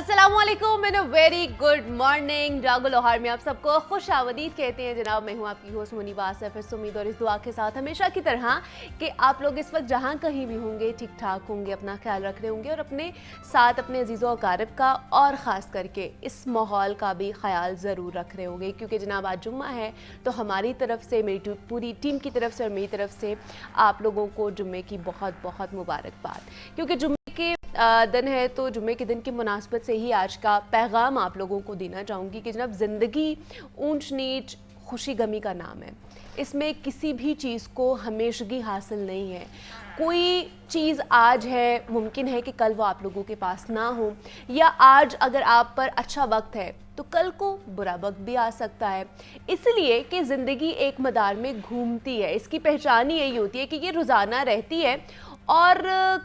अस्सलामुअलैकुम and a very good morning. जागो लोहार में आप सबको खुश आमदीद कहते हैं जनाब। मैं हूँ आपकी होस्ट मुनीबा आसिफ। इस उम्मीद और इस दुआ के साथ हमेशा की तरह कि आप लोग इस वक्त जहाँ कहीं भी होंगे ठीक ठाक होंगे, अपना ख्याल रख रहे होंगे और अपने साथ अपने अजीज़ों अकारिब का और ख़ास करके इस माहौल का भी ख्याल ज़रूर रख रहे होंगे, क्योंकि जनाब आज जुम्मा है। तो हमारी तरफ से, मेरी पूरी टीम की तरफ से और मेरी तरफ से आप लोगों को जुम्मे की बहुत बहुत मुबारकबाद, क्योंकि जुम्मे के दिन है तो जुम्मे के दिन की मुनासबत से ही आज का पैगाम आप लोगों को देना चाहूँगी कि जनाब ज़िंदगी ऊंच नीच खुशी गमी का नाम है। इसमें किसी भी चीज़ को हमेशगी हासिल नहीं है। कोई चीज़ आज है, मुमकिन है कि कल वो आप लोगों के पास ना हो, या आज अगर आप पर अच्छा वक्त है तो कल को बुरा वक्त भी आ सकता है। इसलिए कि ज़िंदगी एक मदार में घूमती है। इसकी पहचान ही यही होती है कि ये रोज़ाना रहती है और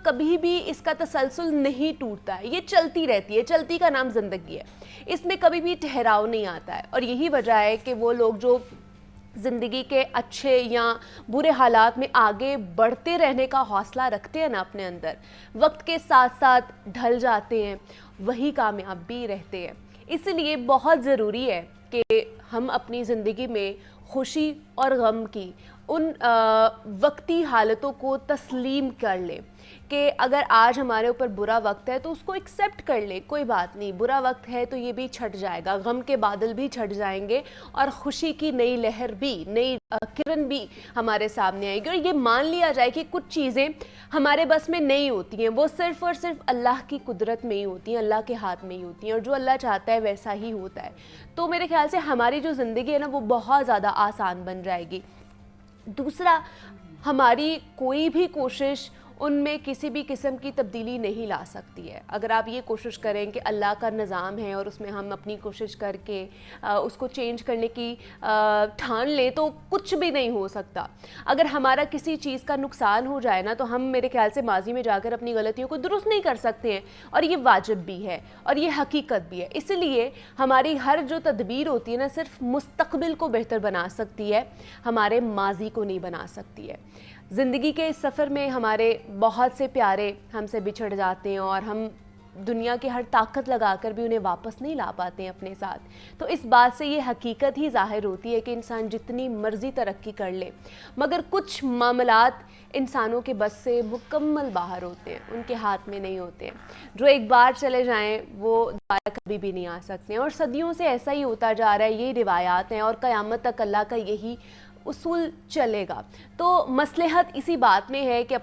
कभी भी इसका तसलसल नहीं टूटता है। ये चलती रहती है, चलती का नाम ज़िंदगी है। इसमें कभी भी ठहराव नहीं आता है। और यही वजह है कि वो लोग जो ज़िंदगी के अच्छे या बुरे हालात में आगे बढ़ते रहने का हौसला रखते हैं ना अपने अंदर, वक्त के साथ साथ ढल जाते हैं, वही कामयाब भी रहते हैं। इसलिए बहुत ज़रूरी है कि हम अपनी ज़िंदगी में खुशी और गम की उन वक्ती हालतों को तस्लीम कर लें कि अगर आज हमारे ऊपर बुरा वक्त है तो उसको एक्सेप्ट कर ले, कोई बात नहीं। बुरा वक्त है तो ये भी छट जाएगा, गम के बादल भी छट जाएंगे और खुशी की नई लहर भी, नई किरण भी हमारे सामने आएगी। और ये मान लिया जाए कि कुछ चीज़ें हमारे बस में नहीं होती हैं, वो सिर्फ़ और सिर्फ अल्लाह की कुदरत में ही होती हैं, अल्लाह के हाथ में ही होती हैं, और जो अल्लाह चाहता है वैसा ही होता है। तो मेरे ख्याल से हमारी जो ज़िंदगी है ना, वो बहुत ज़्यादा आसान बन जाएगी। दूसरा, हमारी कोई भी कोशिश उनमें किसी भी किस्म की तब्दीली नहीं ला सकती है। अगर आप ये कोशिश करें कि अल्लाह का निज़ाम है और उसमें हम अपनी कोशिश करके उसको चेंज करने की ठान लें तो कुछ भी नहीं हो सकता। अगर हमारा किसी चीज़ का नुकसान हो जाए ना, तो हम मेरे ख्याल से माजी में जाकर अपनी गलतियों को दुरुस्त नहीं कर सकते हैं, और ये वाजिब भी है और ये हकीकत भी है। इसलिए हमारी हर जो तदबीर होती है ना, सिर्फ मुस्तक़बिल को बेहतर बना सकती है, हमारे माजी को नहीं बना सकती है। ज़िंदगी के इस सफ़र में हमारे बहुत से प्यारे हमसे बिछड़ जाते हैं और हम दुनिया की हर ताकत लगाकर भी उन्हें वापस नहीं ला पाते हैं अपने साथ। तो इस बात से ये हकीकत ही ज़ाहिर होती है कि इंसान जितनी मर्ज़ी तरक्की कर ले, मगर कुछ मामलात इंसानों के बस से मुकम्मल बाहर होते हैं, उनके हाथ में नहीं होते हैं। जो एक बार चले जाएं वो दोबारा कभी भी नहीं आ सकते हैं, और सदियों से ऐसा ही होता जा रहा है। ये रिवायात हैं और क़यामत तक अल्लाह का यही उसूल चलेगा। तो मसलहत इसी बात में है कि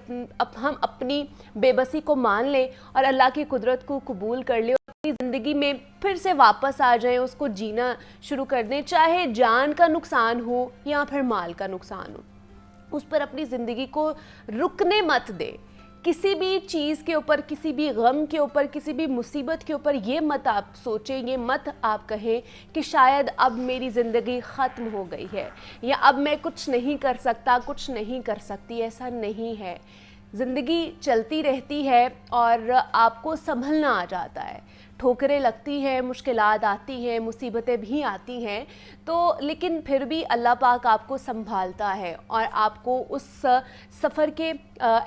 हम अपनी बेबसी को मान लें और अल्लाह की कुदरत को कबूल कर लें, और अपनी ज़िंदगी में फिर से वापस आ जाएं, उसको जीना शुरू कर दें। चाहे जान का नुकसान हो या फिर माल का नुकसान हो, उस पर अपनी ज़िंदगी को रुकने मत दें। किसी भी चीज़ के ऊपर, किसी भी गम के ऊपर, किसी भी मुसीबत के ऊपर ये मत आप सोचें, ये मत आप कहें कि शायद अब मेरी ज़िंदगी ख़त्म हो गई है या अब मैं कुछ नहीं कर सकता, कुछ नहीं कर सकती। ऐसा नहीं है। ज़िंदगी चलती रहती है और आपको संभलना आ जाता है। ठोकरें लगती हैं, मुश्किलात आती हैं, मुसीबतें भी आती हैं, तो लेकिन फिर भी अल्लाह पाक आपको संभालता है और आपको उस सफ़र के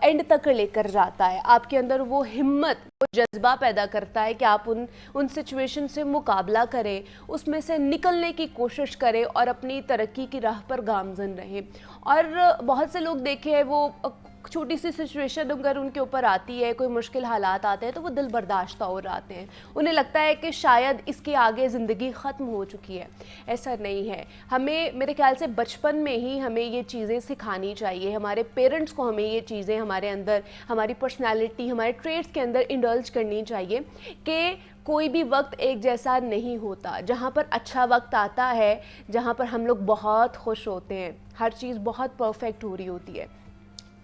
एंड तक लेकर जाता है। आपके अंदर वो हिम्मत, वो जज्बा पैदा करता है कि आप उन सिचुएशन से मुकाबला करें, उसमें से निकलने की कोशिश करें और अपनी तरक्की की राह पर गामज़न रहें। और बहुत से लोग देखे हैं, वो छोटी सी सिचुएशन अगर उनके ऊपर आती है, कोई मुश्किल हालात आते हैं, तो वो दिल बर्दाश्त हो जाते हैं। उन्हें लगता है कि शायद इसके आगे ज़िंदगी ख़त्म हो चुकी है। ऐसा नहीं है। हमें, मेरे ख्याल से बचपन में ही हमें ये चीज़ें सिखानी चाहिए। हमारे पेरेंट्स को हमें ये चीज़ें हमारे अंदर, हमारी पर्सनैलिटी, हमारे ट्रेड्स के अंदर इंडल्ज करनी चाहिए कि कोई भी वक्त एक जैसा नहीं होता। जहाँ पर अच्छा वक्त आता है, जहाँ पर हम लोग बहुत खुश होते हैं, हर चीज़ बहुत परफेक्ट हो रही होती है,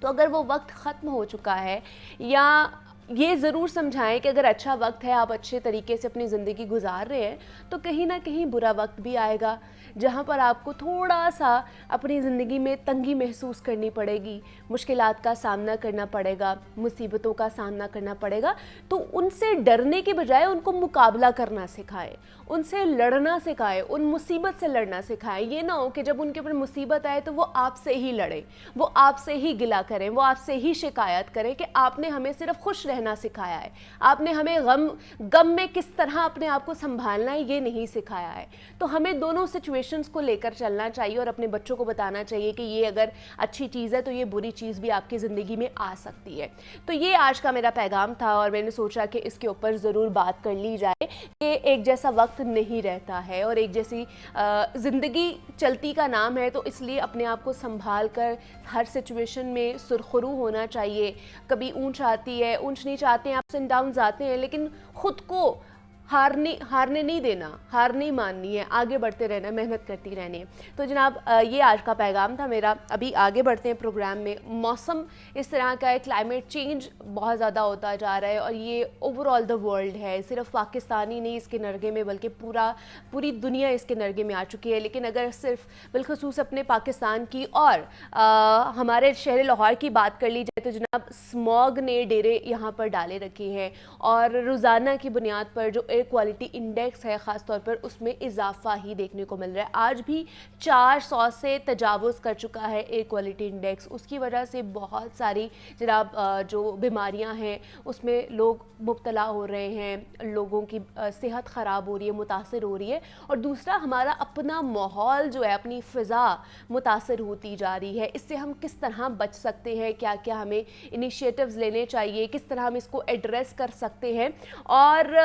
तो अगर वो वक्त ख़त्म हो चुका है, या ये ज़रूर समझाएं कि अगर अच्छा वक्त है, आप अच्छे तरीके से अपनी ज़िंदगी गुजार रहे हैं, तो कहीं ना कहीं बुरा वक्त भी आएगा जहाँ पर आपको थोड़ा सा अपनी ज़िंदगी में तंगी महसूस करनी पड़ेगी, मुश्किलात का सामना करना पड़ेगा, मुसीबतों का सामना करना पड़ेगा। तो उनसे डरने के बजाय उनको मुकाबला करना सिखाएं, उनसे लड़ना सिखाएं, उन मुसीबत से लड़ना सिखाएं। ये ना हो कि जब उनके ऊपर मुसीबत आए तो वो आपसे ही लड़ें, वो आपसे ही गिला करें, वो आपसे ही शिकायत करें कि आपने हमें सिर्फ खुश रहना सिखाया है, आपने हमें गम में किस तरह अपने आप को संभालना है ये नहीं सिखाया है। तो हमें दोनों सिचुएशंस को लेकर चलना चाहिए और अपने बच्चों को बताना चाहिए कि ये अगर अच्छी चीज़ है तो ये बुरी चीज़ भी आपकी ज़िंदगी में आ सकती है। तो ये आज का मेरा पैगाम था और मैंने सोचा कि इसके ऊपर ज़रूर बात कर ली जाए कि एक जैसा वक्त नहीं रहता है और एक जैसी ज़िंदगी चलती का नाम है, तो इसलिए अपने आप को संभाल कर हर सिचुएशन में सुरखरू होना चाहिए। कभी ऊंच आती है, ऊंच नीच आते हैं, अप्स एंड डाउन्स आते हैं, लेकिन खुद को हारने नहीं देना, हार नहीं माननी है, आगे बढ़ते रहना, मेहनत करती रहनी है। तो जनाब ये आज का पैगाम था मेरा। अभी आगे बढ़ते हैं प्रोग्राम में। मौसम इस तरह का है, क्लाइमेट चेंज बहुत ज़्यादा होता जा रहा है और ये ओवरऑल द वर्ल्ड है, सिर्फ पाकिस्तान ही नहीं इसके नरगे में बल्कि पूरी दुनिया इसके नरगे में आ चुकी है। लेकिन अगर सिर्फ बिलखसूस अपने पाकिस्तान की और हमारे शहर लाहौर की बात कर ली जाए तो जनाब स्मॉग ने डेरे यहाँ पर डाले रखे हैं और रोज़ाना की बुनियाद पर जो एयर क्वालिटी इंडेक्स है ख़ास तौर पर उसमें इजाफा ही देखने को मिल रहा है। आज भी 400 से तजावुज़ कर चुका है एयर क्वालिटी इंडेक्स। उसकी वजह से बहुत सारी जनाब जो बीमारियां हैं उसमें लोग मुब्तला हो रहे हैं, लोगों की सेहत ख़राब हो रही है, मुतासर हो रही है। और दूसरा हमारा अपना माहौल जो है, अपनी फ़िज़ा मुतासर होती जा रही है। इससे हम किस तरह बच सकते हैं, क्या क्या हमें इनिशिएटिव्स लेने चाहिए, किस तरह हम इसको एड्रेस कर सकते हैं और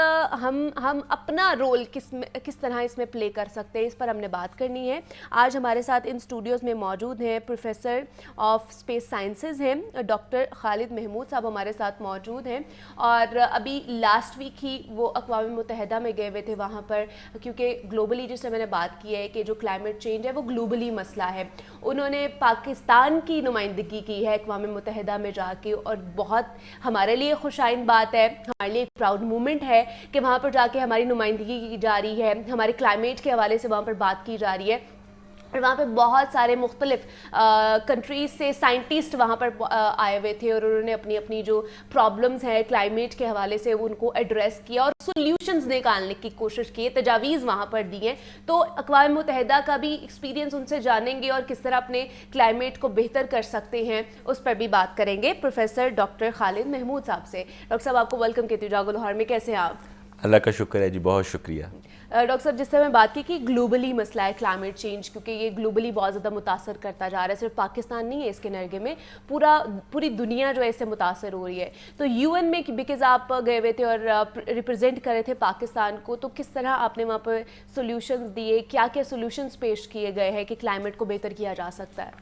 हम अपना रोल किस तरह इसमें प्ले कर सकते हैं, इस पर हमने बात करनी है। आज हमारे साथ इन स्टूडियोज़ में मौजूद हैं प्रोफेसर ऑफ स्पेस साइंसेज हैं डॉक्टर खालिद महमूद साहब हमारे साथ मौजूद हैं। और अभी लास्ट वीक ही वो अक़वाम मुत्तहिदा में गए हुए थे वहाँ पर, क्योंकि ग्लोबली जिससे मैंने बात की है कि जो क्लाइमेट चेंज है वो ग्लोबली मसला है। उन्होंने पाकिस्तान की नुमाइंदगी की है अक़वाम मुत्तहिदा में जाके और बहुत हमारे लिए खुशाइन बात है, हमारे लिए एक प्राउड मोमेंट है कि वहाँ पर जाके हमारी नुमाइंदगी की जा रही है, हमारे क्लाइमेट के हवाले से वहाँ पर बात की जा रही है। और वहाँ पे बहुत सारे मुख्तलिफ कंट्रीज़ से साइंटिस्ट वहाँ पर आए हुए थे और उन्होंने अपनी अपनी जो प्रॉब्लम्स हैं क्लाइमेट के हवाले से उनको एड्रेस किया और सॉल्यूशंस निकालने की कोशिश की, तजावीज़ वहाँ पर दी हैं। तो अक़वाम मुत्तहिदा का भी एक्सपीरियंस उनसे जानेंगे और किस तरह अपने क्लाइमेट को बेहतर कर सकते हैं उस पर भी बात करेंगे प्रोफेसर डॉक्टर खालिद महमूद साहब से। डॉक्टर साहब आपको वेलकम कहती हूँ जागो लाहौर में, कैसे हैं आप? अल्लाह का शुक्र है जी, बहुत शुक्रिया। डॉक्टर साहब जिस तरह मैं बात की कि ग्लोबली मसला है क्लाइमेट चेंज, क्योंकि ये ग्लोबली बहुत ज़्यादा मुतासर करता जा रहा है, सिर्फ पाकिस्तान नहीं है इसके नरगे में, पूरी दुनिया जो है इससे मुतासर हो रही है। तो यूएन में बिकॉज आप गए हुए थे और रिप्रेजेंट कर रहे थे पाकिस्तान को, तो किस तरह आपने वहाँ पर सोल्यूशंस दिए, क्या क्या सोल्यूशंस पेश किए गए हैं कि क्लाइमेट को बेहतर किया जा सकता है?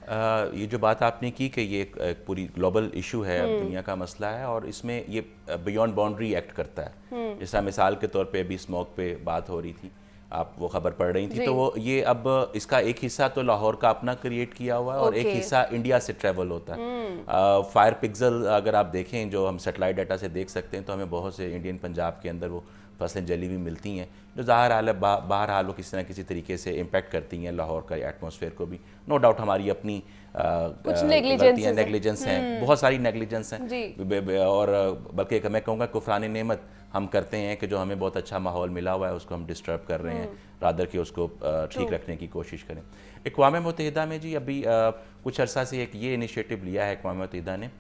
ये जो बात आपने की कि ये एक पूरी ग्लोबल इशू है, दुनिया का मसला है और इसमें ये बियॉन्ड बाउंड्री एक्ट करता है। जिस तरह मिसाल के तौर पे अभी स्मोक पे बात हो रही थी, आप वो खबर पढ़ रही थी, तो वो ये अब इसका एक हिस्सा तो लाहौर का अपना क्रिएट किया हुआ है और एक हिस्सा इंडिया से ट्रेवल होता है। फायर पिक्सल अगर आप देखें जो हम सेटेलाइट डाटा से देख सकते हैं तो हमें बहुत से इंडियन पंजाब के अंदर वो फसलें जली हुई मिलती हैं जो ज़ाहिर हाल है बहरहाल वो किसी न किसी तरीके से इम्पेक्ट करती हैं लाहौर का एटमॉस्फेयर को भी। नो डाउट हमारी अपनी कुछ नेग्लिजेंस हैं, बहुत सारी नेग्लिजेंस हैं और बल्कि मैं कहूँगा कुफरानी नेमत हम करते हैं कि जो हमें बहुत अच्छा माहौल मिला हुआ है उसको हम डिस्टर्ब कर रहे हैं, रादर कि उसको ठीक रखने की कोशिश करें। अक़वाम मुत्तहिदा में जी अभी कुछ अर्सा से एक ये इनिशिएटिव लिया है अक़वाम मुत्तहिदा ने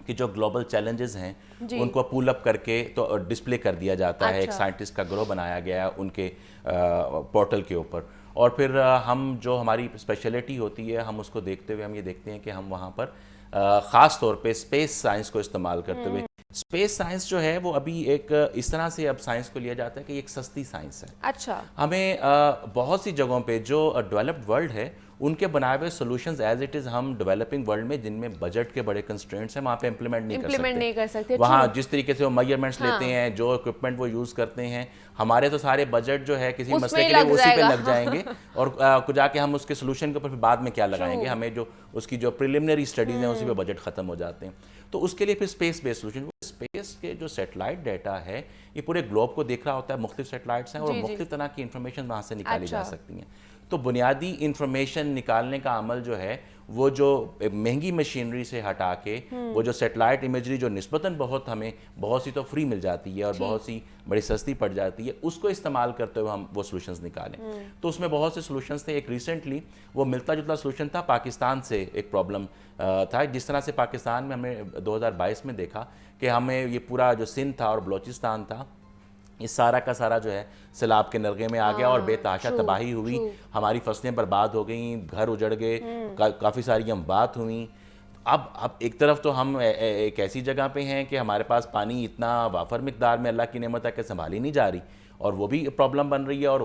कि जो ग्लोबल चैलेंजेस हैं उनको पुल अप करके तो डिस्प्ले कर दिया जाता है। एक साइंटिस्ट का ग्रुप बनाया गया है उनके पोर्टल के ऊपर और फिर हम जो हमारी स्पेशलिटी होती है हम उसको देखते हुए हम ये देखते हैं कि हम वहाँ पर ख़ास तौर पे स्पेस साइंस को इस्तेमाल करते हुए, स्पेस साइंस जो है वो अभी एक इस तरह से अब साइंस को लिया जाता है कि एक सस्ती साइंस है। अच्छा, हमें बहुत सी जगहों पे जो डेवलप्ड वर्ल्ड है उनके बनाए हुए सॉल्यूशंस एज इट इज़ हम डेवलपिंग वर्ल्ड में जिनमें बजट के बड़े कंस्ट्रेंट्स हैं वहाँ पे इम्प्लीमेंट नहीं कर सकते। वहाँ जिस तरीके से वो मेजरमेंट्स लेते हैं, जो इक्विपमेंट वो यूज़ करते हैं, हमारे तो सारे बजट जो है किसी मसले के लिए उसी पे लग जाएंगे और जाके हम उसके सोल्यूशन के ऊपर बाद में क्या लगाएंगे, हमें जो उसकी जो प्रिलिमिनरी स्टडीज़ हैं उसी पे बजट ख़त्म हो जाते हैं। तो उसके लिए फिर स्पेस बेस्ड सोल्यूशन, स्पेस के जो सैटेलाइट डाटा है ये पूरे ग्लोब को देख रहा होता है, मुख्तलिफ सैटेलाइट्स हैं और मुख्तलिफ तरह की इंफॉर्मेशन वहाँ से निकाली जा सकती हैं। तो बुनियादी इंफॉर्मेशन निकालने का अमल जो है वो जो महंगी मशीनरी से हटा के वो जो सैटेलाइट इमेजरी जो निस्बतन हमें बहुत सी तो फ्री मिल जाती है और बहुत सी बड़ी सस्ती पड़ जाती है, उसको इस्तेमाल करते हुए हम वो सॉल्यूशंस निकालें। तो उसमें बहुत से सॉल्यूशंस थे। एक रिसेंटली वो मिलता जुलता सॉल्यूशन था, पाकिस्तान से एक प्रॉब्लम था। जिस तरह से पाकिस्तान में हमने 2022 में देखा کہ ہمیں یہ پورا جو سندھ تھا اور بلوچستان تھا یہ سارا کا سارا جو ہے سیلاب کے نرغے میں آ گیا اور بے تحاشا تباہی ہوئی, ہماری فصلیں برباد ہو گئیں, گھر اجڑ گئے, کافی ساری اموات ہوئیں. اب ایک طرف تو ہم ایک ایسی جگہ پہ ہیں کہ ہمارے پاس پانی اتنا وافر مقدار میں اللہ کی نعمت ہے کہ سنبھالی نہیں جا رہی, اور وہ بھی پرابلم بن رہی ہے. اور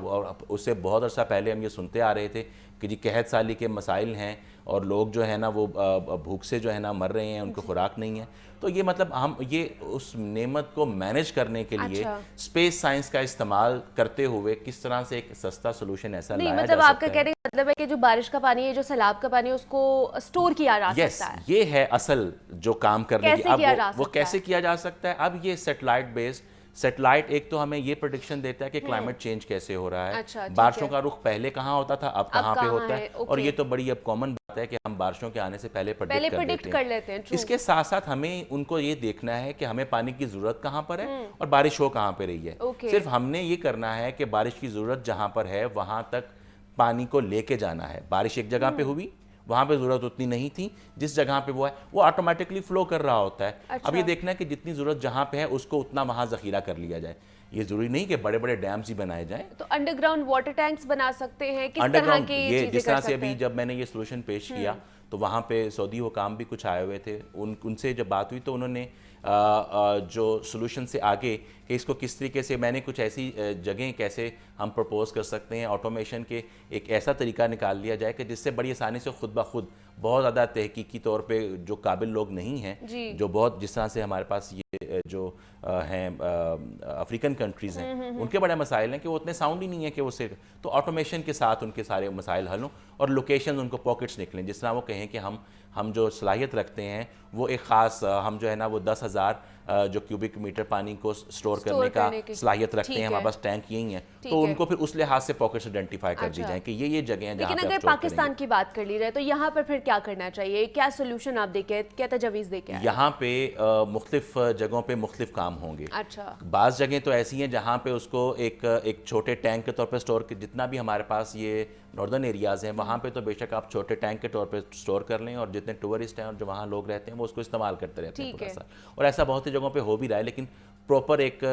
اس سے بہت عرصہ پہلے ہم یہ سنتے آ رہے تھے کہ جی قحط سالی کے مسائل ہیں اور لوگ جو ہے نا وہ بھوک سے جو ہے نا مر رہے ہیں, ان کو خوراک نہیں ہے. تو یہ مطلب ہم یہ اس نعمت کو مینیج کرنے کے لیے اسپیس سائنس کا استعمال کرتے ہوئے کس طرح سے ایک سستا سولوشن ایسا لایا جا سکتا ہے. مطلب آپ کا کہنے کا مطلب ہے کہ جو بارش کا پانی ہے, جو سیلاب کا پانی ہے, اس کو اسٹور کیا جا سکتا ہے. یہ ہے اصل جو کام کرنے کی. اب وہ کیسے کیا جا سکتا ہے؟ اب یہ سیٹلائٹ بیسڈ سیٹلائٹ ایک تو ہمیں یہ پریڈکشن دیتا ہے کہ کلائمیٹ چینج کیسے ہو رہا ہے, بارشوں کا رخ پہلے کہاں ہوتا تھا اب کہاں پہ ہوتا ہے, اور یہ تو بڑی اب کامن بات ہے کہ ہم بارشوں کے آنے سے پہلے پریڈکٹ کر لیتے ہیں. اس کے ساتھ ساتھ ہمیں ان کو یہ دیکھنا ہے کہ ہمیں پانی کی ضرورت کہاں پر ہے اور بارش ہو کہاں پہ رہی ہے. صرف ہم نے یہ کرنا ہے کہ بارش کی ضرورت جہاں پر ہے وہاں تک پانی کو لے کے جانا ہے. بارش ایک جگہ پہ ہوئی, وہاں پہ ضرورت اتنی نہیں تھی, جس جگہ پہ وہ ہے وہ آٹومیٹکلی فلو کر رہا ہوتا ہے. اب یہ دیکھنا ہے کہ جتنی ضرورت جہاں پہ ہے اس کو اتنا وہاں ذخیرہ کر لیا جائے. یہ ضروری نہیں کہ بڑے بڑے ڈیمز ہی بنائے جائیں. تو انڈر گراؤنڈ واٹر ٹینکس بنا سکتے ہیں, کس طرح کی یہ چیزیں کر سکتے ہیں؟ جس طرح سے ابھی جب میں نے یہ سولوشن پیش کیا تو وہاں پہ سعودی حکام بھی کچھ آئے ہوئے تھے, ان سے جب بات ہوئی تو انہوں نے جو سولوشن سے آگے کہ اس کو کس طریقے سے, میں نے کچھ ایسی جگہیں کیسے ہم پرپوز کر سکتے ہیں آٹومیشن کے, ایک ایسا طریقہ نکال لیا جائے کہ جس سے بڑی آسانی سے خود بخود بہت زیادہ تحقیقی طور پہ جو قابل لوگ نہیں ہیں, جو بہت جس طرح سے ہمارے پاس یہ جو ہیں افریقن کنٹریز ہیں ان کے بڑے مسائل ہیں کہ وہ اتنے ساؤنڈ ہی نہیں ہے کہ وہ صرف, تو آٹومیشن کے ساتھ ان کے سارے مسائل حل ہوں اور لوکیشنز ان کو پاکٹس نکلیں. جس طرح وہ کہیں کہ ہم جو صلاحیت رکھتے ہیں وہ ایک خاص, ہم جو ہے نا وہ 10,000 جو کیوبک میٹر پانی کو سٹور کرنے کا صلاحیت رکھتے ہیں, ہمارے پاس ٹینک یہی ہیں, تو ان کو پھر اس لحاظ سے پاکٹس آئیڈینٹیفائی کر دی جائیں کہ یہ جگہیں ہیں جہاں پہ. لیکن اگر پاکستان کی بات کر لی جائے تو یہاں پر پھر کیا کرنا چاہیے, کیا سولوشن آپ دیکھیں, کیا تجویز دیکھیں؟ یہاں پہ مختلف جگہوں پہ مختلف کام ہوں گے. بعض جگہیں تو ایسی ہیں جہاں پہ اس کو ایک چھوٹے ٹینک کے طور پہ سٹور, جتنا بھی ہمارے پاس یہ ناردرن ایریاز ہیں وہاں پہ تو بے شک آپ چھوٹے ٹینک کے طور پہ سٹور کر لیں, اور جتنے ٹورسٹ ہیں اور جو وہاں لوگ رہتے ہیں وہ اس کو استعمال کرتے رہتے ہیں پورا سال, اور ایسا بہت سی جگہوں پہ ہو بھی رہا ہے. لیکن پروپر ایک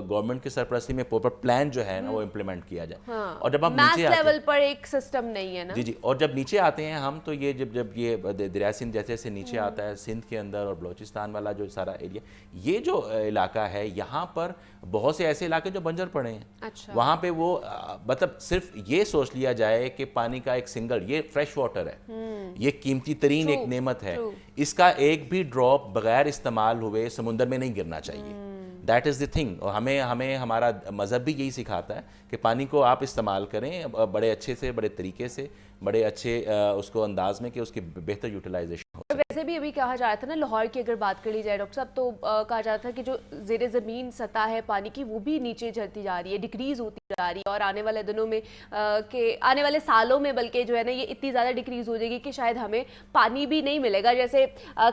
گورنمنٹ کی سرپرستی میں پروپر پلان جو ہے نا وہ امپلیمنٹ کیا جائے. اور جب ہم نیچے لیول پر ایک سسٹم نہیں ہے نا, جی اور جب نیچے آتے ہیں ہم تو یہ جب یہ دریائے سندھ جیسے نیچے آتا ہے, سندھ کے اندر اور بلوچستان والا جو سارا ایریا, یہ جو علاقہ ہے یہاں پر بہت سے ایسے علاقے جو بنجر پڑے ہیں. وہاں پہ وہ مطلب صرف یہ سوچ لیا جائے کہ پانی کا ایک سنگل, یہ فریش واٹر ہے, یہ قیمتی ترین ایک نعمت ہے, اس کا ایک بھی ڈراپ بغیر استعمال ہوئے سمندر میں نہیں گرنا چاہیے. That is the thing. اور ہمیں ہمارا مذہب بھی یہی سکھاتا ہے کہ پانی کو آپ استعمال کریں بڑے اچھے سے, بڑے طریقے سے, بڑے اچھے اس کو انداز میں کہ اس کی بہتر یوٹیلائزیشن ہو. ویسے بھی ابھی کہا جا رہا تھا نا لاہور کی اگر بات کر لی جائے ڈاکٹر صاحب, تو کہا جا رہا تھا کہ جو زیر زمین سطح ہے پانی کی وہ بھی نیچے جاتی جا رہی ہے, ڈکریز ہوتی جا رہی ہے, اور آنے والے دنوں میں کہ آنے والے سالوں میں بلکہ جو ہے نا یہ اتنی زیادہ ڈکریز ہو جائے گی کہ شاید ہمیں پانی بھی نہیں ملے گا. جیسے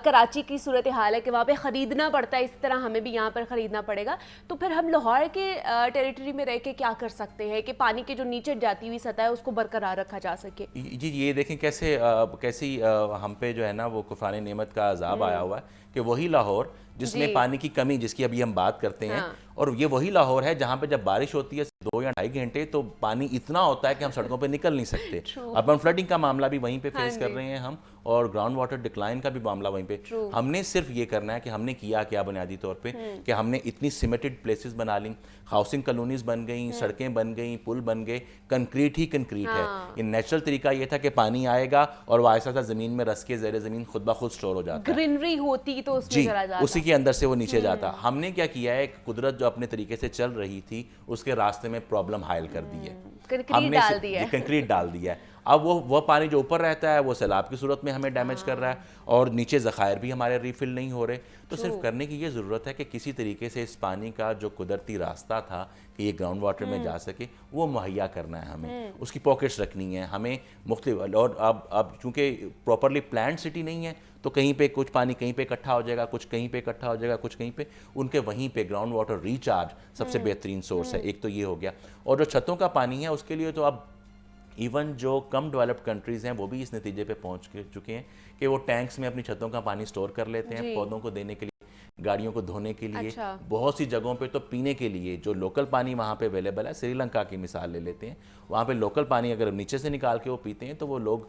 کراچی کی صورتحال ہے کہ وہاں پہ خریدنا پڑتا ہے, اسی طرح ہمیں بھی یہاں پر خریدنا پڑے گا. تو پھر ہم لاہور کے ٹیریٹری میں رہ کے کیا کر سکتے ہیں کہ پانی کی جو نیچے جاتی ہوئی سطح ہے اس کو برقرار رکھا جا سکے؟ جی یہ دیکھیں کیسی ہم پہ جو ہے نا وہ کفران نعمت کا عذاب آیا ہوا ہے کہ وہی لاہور جس میں پانی کی کمی, جس کی ابھی ہم بات کرتے ہیں, اور یہ وہی لاہور ہے جہاں پہ جب بارش ہوتی ہے 2 یا 2.5 گھنٹے تو پانی اتنا ہوتا ہے کہ ہم سڑکوں پہ نکل نہیں سکتے. اربن فلڈنگ کا معاملہ بھی وہیں پہ فیس کر رہے ہیں ہم, اور گراؤنڈ واٹر ڈکلائن کا بھی معاملہ وہیں پہ. ہم نے صرف یہ کرنا ہے کہ ہم نے کیا بنیادی طور پہ کہ ہم نے اتنی سیمیٹڈ پلیسز بنا لیں, ہاؤسنگ کالونیز بن گئیں, سڑکیں بن گئیں, پل بن گئے, کنکریٹ ہی کنکریٹ ہے. یہ نیچرل طریقہ یہ تھا کہ پانی آئے گا اور وہ آہستہ زمین میں رس کے زیر زمین خود بخود سٹور ہو جاتا ہے. گرینری ہوتی تو اس میں چلا جاتا, اسی کے اندر سے وہ نیچے جاتا. ہم نے کیا کیا ہے, قدرت جو اپنے طریقے سے چل رہی تھی اس کے راستے میں پرابلم حائل کر دی ہے, کنکریٹ ڈال دیا ہے. اب وہ پانی جو اوپر رہتا ہے وہ سیلاب کی صورت میں ہمیں ڈیمیج کر رہا ہے, اور نیچے ذخائر بھی ہمارے ریفل نہیں ہو رہے. تو صرف کرنے کی یہ ضرورت ہے کہ کسی طریقے سے اس پانی کا جو قدرتی راستہ تھا کہ یہ گراؤنڈ واٹر میں جا سکے وہ مہیا کرنا ہے ہمیں, اس کی پاکٹس رکھنی ہے ہمیں مختلف. اور اب چونکہ پراپرلی پلانڈ سٹی نہیں ہے تو کہیں پہ کچھ پانی کہیں پہ اکٹھا ہو جائے گا, کچھ کہیں پہ اکٹھا ہو جائے گا, کچھ کہیں پہ, ان کے وہیں پہ گراؤنڈ واٹر ریچارج سب سے بہترین سورس ہے. ایک تو یہ ہو گیا. اور جو چھتوں کا پانی ہے اس کے لیے تو اب ایون جو کم ڈیولپڈ کنٹریز ہیں وہ بھی اس نتیجے پہ پہنچ چکے ہیں کہ وہ ٹینکس میں اپنی چھتوں کا پانی سٹور کر لیتے ہیں پودوں کو دینے کے لیے. गाड़ियों को धोने के लिए। अच्छा। बहुत सी जगहों पे तो पीने के लिए जो लोकल पानी वहाँ पे अवेलेबल है, श्रीलंका की मिसाल ले लेते हैं, वहाँ पे लोकल पानी अगर नीचे से निकाल के वो पीते हैं तो वो लोग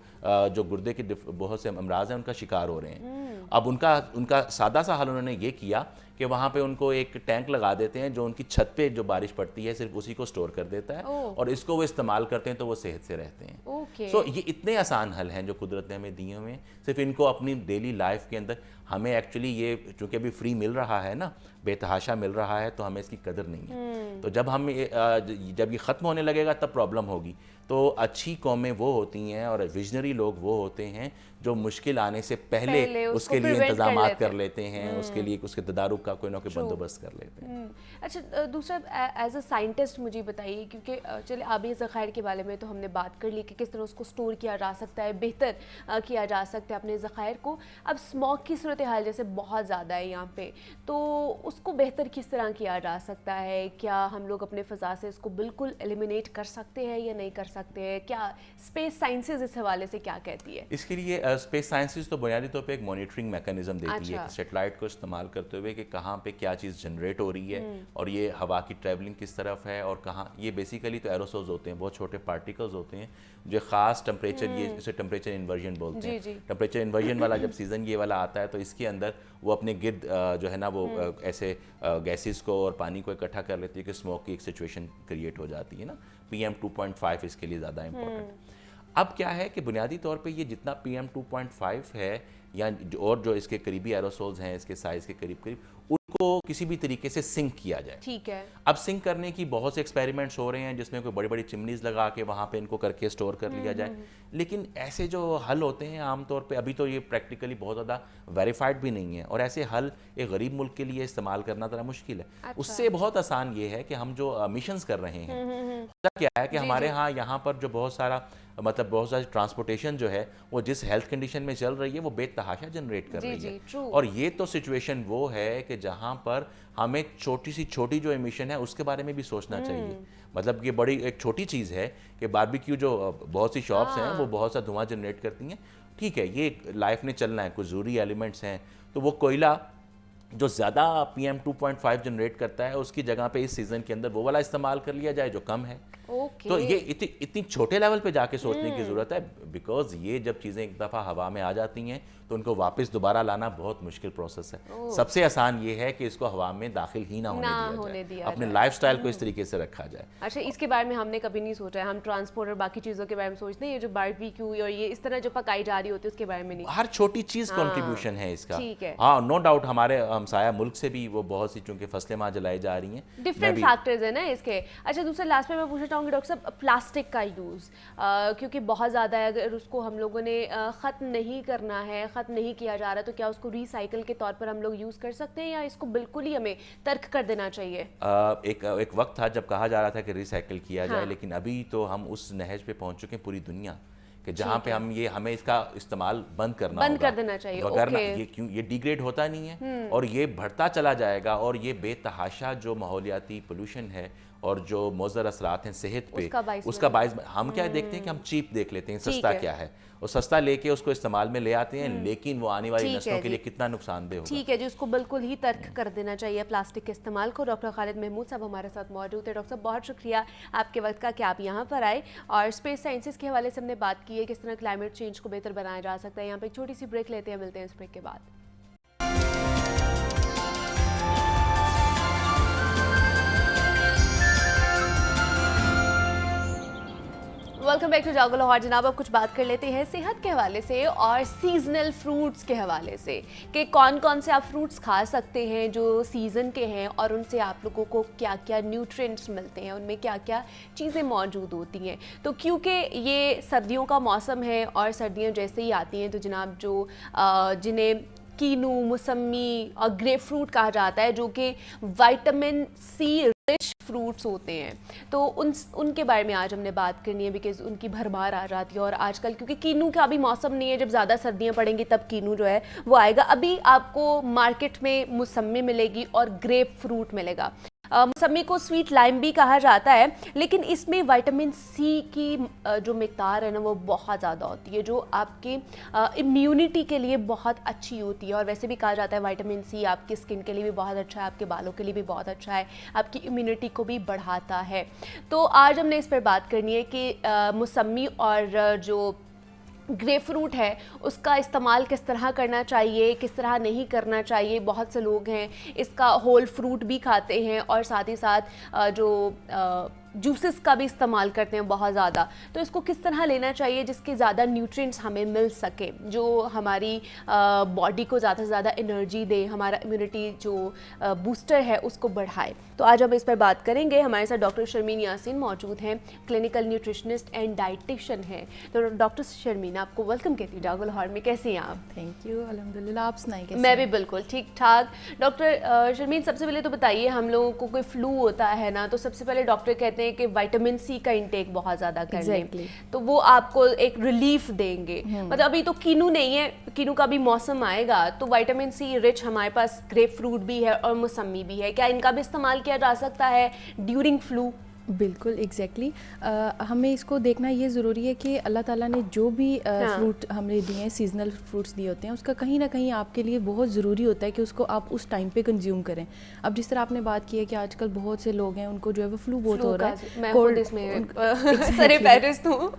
जो गुर्दे के बहुत से अमराज हैं उनका शिकार हो रहे हैं। अब उनका सादा सा हल उन्होंने ये किया कि वहाँ पे उनको एक टैंक लगा देते हैं जो उनकी छत पे जो बारिश पड़ती है सिर्फ उसी को स्टोर कर देता है, और इसको वो इस्तेमाल करते हैं तो वो सेहत से रहते हैं। सो ये इतने आसान हल हैं जो कुदरत ने हमें दिए हुए हैं, सिर्फ इनको अपनी डेली लाइफ के अंदर हमें एक्चुअली ये चूँकि अभी फ्री मिल रहा है ना, बेतहाशा मिल रहा है, तो हमें इसकी कदर नहीं है। तो जब ये ख़त्म होने लगेगा तब प्रॉब्लम होगी। तो अच्छी कौमें वो होती हैं और विजनरी लोग वो होते हैं जो मुश्किल आने से पहले उसके लिए इंतजाम कर लेते हैं, उसके लिए उसके तदारुक का कोई ना कोई बंदोबस्त कर लेते हैं। अच्छा, दूसरा एज अ साइंटिस्ट मुझे बताइए, क्योंकि चलिए आबी ज़खायर के बारे में तो हमने बात कर ली कि किस तरह उसको स्टोर किया जा सकता है, बेहतर किया जा सकता है अपने ज़खायर को। अब स्मॉग की सूरत हाल जैसे बहुत ज़्यादा है यहाँ पे, तो उसको बेहतर किस तरह किया जा सकता है? क्या हम लोग अपने फ़ज़ा से इसको बिल्कुल एलिमिनेट कर सकते हैं या नहीं कर सकते हैं? क्या स्पेस साइंसेज इस हवाले से क्या कहती है? इसके लिए स्पेस साइंसेज तो बुनियादी तौर पे एक मॉनिटरिंग मैकेनिज्म देती है, सैटेलाइट को इस्तेमाल करते हुए कि कहाँ पे क्या चीज़ जनरेट हो रही है और ये हवा की ट्रैवलिंग किस तरफ है और कहाँ। ये बेसिकली तो एरोसोल्स होते हैं, बहुत छोटे पार्टिकल्स होते हैं जो ख़ास टेम्परेचर, ये इसे टेम्परेचर इन्वर्जन बोलते हैं। टेम्परेचर इन्वर्जन वाला जब सीज़न ये वाला आता है तो इसके अंदर वो अपने गिर्द जो है ना वो ऐसे गैसेस को और पानी को इकट्ठा कर लेती है कि स्मोक की एक सिचुएशन क्रिएट हो जाती है ना। PM 2.5 इसके लिए ज़्यादा इंपॉर्टेंट। अब क्या है कि बुनियादी तौर पे ये जितना PM 2.5 है या और जो इसके करीबी एरोसोल्स हैं इसके साइज़ के करीब करीब, उनको किसी भी तरीके से सिंक किया जाए। ठीक है। अब सिंक करने की बहुत से एक्सपेरिमेंट्स हो रहे हैं जिसमें कोई बड़ी बड़ी चिमनीज लगा के वहाँ पे इनको करके स्टोर कर लिया जाए, लेकिन ऐसे जो हल होते हैं आमतौर पे अभी तो ये प्रैक्टिकली बहुत ज़्यादा वेरीफाइड भी नहीं है, और ऐसे हल एक गरीब मुल्क के लिए इस्तेमाल करना ज़रा मुश्किल है। अच्छा। उससे बहुत आसान ये है कि हम जो मिशंस कर रहे हैं, क्या है कि हमारे यहाँ पर जो बहुत सारी ट्रांसपोर्टेशन जो है वो जिस हेल्थ कंडीशन में चल रही है वो बेतहाशा जनरेट कर रही है। और ये तो सिचुएशन वो है कि जहाँ पर हमें छोटी जो एमिशन है उसके बारे में भी सोचना चाहिए। मतलब ये बड़ी एक छोटी चीज़ है कि बारबेक्यू जो बहुत सी शॉप्स हैं वो बहुत सा धुआं जनरेट करती हैं, ठीक है, ये लाइफ में चलना है, कुछ ज़रूरी एलिमेंट्स हैं, तो वो कोयला जो ज़्यादा PM 2.5 जनरेट करता है उसकी जगह पे इस सीज़न के अंदर वो वाला इस्तेमाल कर लिया जाए जो कम है। तो ये इतनी छोटे लेवल पे जाके सोचने की ज़रूरत है, बिकॉज ये जब चीज़ें एक दफ़ा हवा में आ जाती हैं तो उनको वापस दोबारा लाना बहुत मुश्किल प्रोसेस है। सबसे आसान ये है कि इसको हवा में दाखिल ही ना होने दिया जाए, अपने लाइफस्टाइल को इस तरीके से रखा जाए। अच्छा, इसके बारे में हमने कभी नहीं सोचा है, हम ट्रांसपोर्ट और बाकी चीज़ों के बारे में सोचते हैं, ये जो बारबेक्यू और ये इस तरह जो पकाई जा रही होती है उसके बारे में नहीं। हर छोटी चीज़ कंट्रीब्यूशन है इसका। हाँ, नो डाउट हमारे हमसाया मुल्क से भी वो बहुत सी चूँकि फसलें वहाँ जलाई जा रही हैं, डिफरेंट फैक्टर्स है ना इसके। अच्छा, दूसरा लास्ट में मैं पूछना चाहूँगी डॉक्टर साहब, प्लास्टिक का यूज़ क्योंकि बहुत ज़्यादा है, अगर उसको हम लोगों ने ख़त्म नहीं करना है, ख़त्म नहीं किया जा रहा, तो क्या उसको रिसाइकिल के तौर पर हम लोग यूज़ कर सकते हैं या इसको बिल्कुल ही हमें तर्क कर देना चाहिए? एक वक्त था जब कहा जा रहा था कि रिसाइकिल किया जाए, लेकिन अभी तो हम उस नहज पे पहुंच चुके हैं पूरी दुनिया कि जहाँ पे हमें इसका इस्तेमाल बंद कर देना चाहिए, वगैरह ये डिग्रेड होता नहीं है और ये बढ़ता चला जाएगा, और ये बेतहाशा जो माहौलियाती पोल्यूशन है और जो मुज़र असरात हैं सेहत पे उसका बाइस हम क्या देखते हैं कि हम चीप देख लेते हैं, सस्ता क्या है, और सस्ता लेके उसको इस्तेमाल में ले आते हैं, लेकिन वो आने वाली नस्लों के लिए कितना नुकसानदेह होगा। ठीक है जी, उसको बिल्कुल ही तर्क कर देना चाहिए प्लास्टिक के इस्तेमाल को। डॉक्टर खालिद महमूद साहब हमारे साथ मौजूद है। डॉक्टर साहब, बहुत शुक्रिया आपके वक्त का कि आप यहाँ पर आए, और स्पेस साइंसेस के हवाले से हमने बात की है किस तरह क्लाइमेट चेंज को बेहतर बनाया जा सकता है। यहाँ पर एक छोटी सी ब्रेक लेते हैं, मिलते हैं इस ब्रेक के बाद। वेलकम बैक टू जागो लाहौर। जनाब, अब कुछ बात कर लेते हैं सेहत के हवाले से और सीजनल फ्रूट्स के हवाले से कि कौन कौन से आप फ्रूट्स खा सकते हैं जो सीज़न के हैं और उनसे आप लोगों को क्या क्या न्यूट्रिएंट्स मिलते हैं, उनमें क्या क्या चीज़ें मौजूद होती हैं। तो क्योंकि ये सर्दियों का मौसम है और सर्दियाँ जैसे ही आती हैं तो जनाब जो जिन्हें कीनू, मौसमी और ग्रेप फ्रूट कहा जाता है, जो कि विटामिन C रिच फ्रूट्स होते हैं, तो उनके बारे में आज हमने बात करनी है, बिकॉज उनकी भरमार आ जाती है। और आजकल क्योंकि कीनू का अभी मौसम नहीं है, जब ज़्यादा सर्दियाँ पड़ेंगी तब कीनू जो है वो आएगा। अभी आपको मार्केट में मौसमी मिलेगी और ग्रेप फ्रूट मिलेगा। मौसमी को स्वीट लाइम भी कहा जाता है, लेकिन इसमें विटामिन सी की जो मिकदार है ना वो बहुत ज़्यादा होती है, जो आपके इम्यूनिटी के लिए बहुत अच्छी होती है। और वैसे भी कहा जाता है विटामिन सी आपकी स्किन के लिए भी बहुत अच्छा है, आपके बालों के लिए भी बहुत अच्छा है, आपकी इम्यूनिटी को भी बढ़ाता है। तो आज हमने इस पर बात करनी है कि मौसमी और जो ग्रेप फ्रूट है उसका इस्तेमाल किस तरह करना चाहिए, किस तरह नहीं करना चाहिए। बहुत से लोग हैं इसका होल फ्रूट भी खाते हैं और साथ ही साथ जो जूसेस का भी इस्तेमाल करते हैं बहुत ज़्यादा। तो इसको किस तरह लेना चाहिए जिसके ज़्यादा न्यूट्रिएंट्स हमें मिल सके, जो हमारी बॉडी को ज़्यादा से ज़्यादा एनर्जी दे, हमारा इम्यूनिटी जो बूस्टर है उसको बढ़ाए। तो आज हम इस पर बात करेंगे। हमारे साथ डॉक्टर शर्मीन यासीन मौजूद हैं, क्लिनिकल न्यूट्रिशनिस्ट एंड डाइटिशियन हैं। तो डॉक्टर शर्मीन आपको वेलकम कहती हूँ जागो लाहौर में। कैसी हैं आप? थैंक यू, अल्हम्दुलिल्लाह। आप सुनाइए कैसे? मैं भी बिल्कुल ठीक ठाक। डॉक्टर शर्मीन, सबसे पहले तो बताइए, हम लोगों को कोई फ्लू होता है ना, तो सबसे पहले डॉक्टर कहते हैं कि विटामिन सी का इंटेक बहुत ज़्यादा कर लें, तो वो आपको एक रिलीफ देंगे। मतलब अभी तो कीनू नहीं है, कीनू का भी मौसम आएगा, तो विटामिन सी रिच हमारे पास ग्रेप फ्रूट भी है और मौसमी भी है। क्या इनका भी इस्तेमाल किया जा सकता है ड्यूरिंग फ्लू? बिल्कुल एग्जैक्टली हमें इसको देखना ये ज़रूरी है कि अल्लाह ताला ने जो भी फ्रूट हमें दिए हैं, सीजनल फ्रूट्स दिए होते हैं, उसका कहीं ना कहीं आपके लिए बहुत ज़रूरी होता है कि उसको आप उस टाइम पे कंज्यूम करें। अब जिस तरह आपने बात की है कि आजकल बहुत से लोग हैं उनको जो है वो फ्लू बहुत हो रहा है, मैं कोल्ड इसमें सरे पैरिस हूँ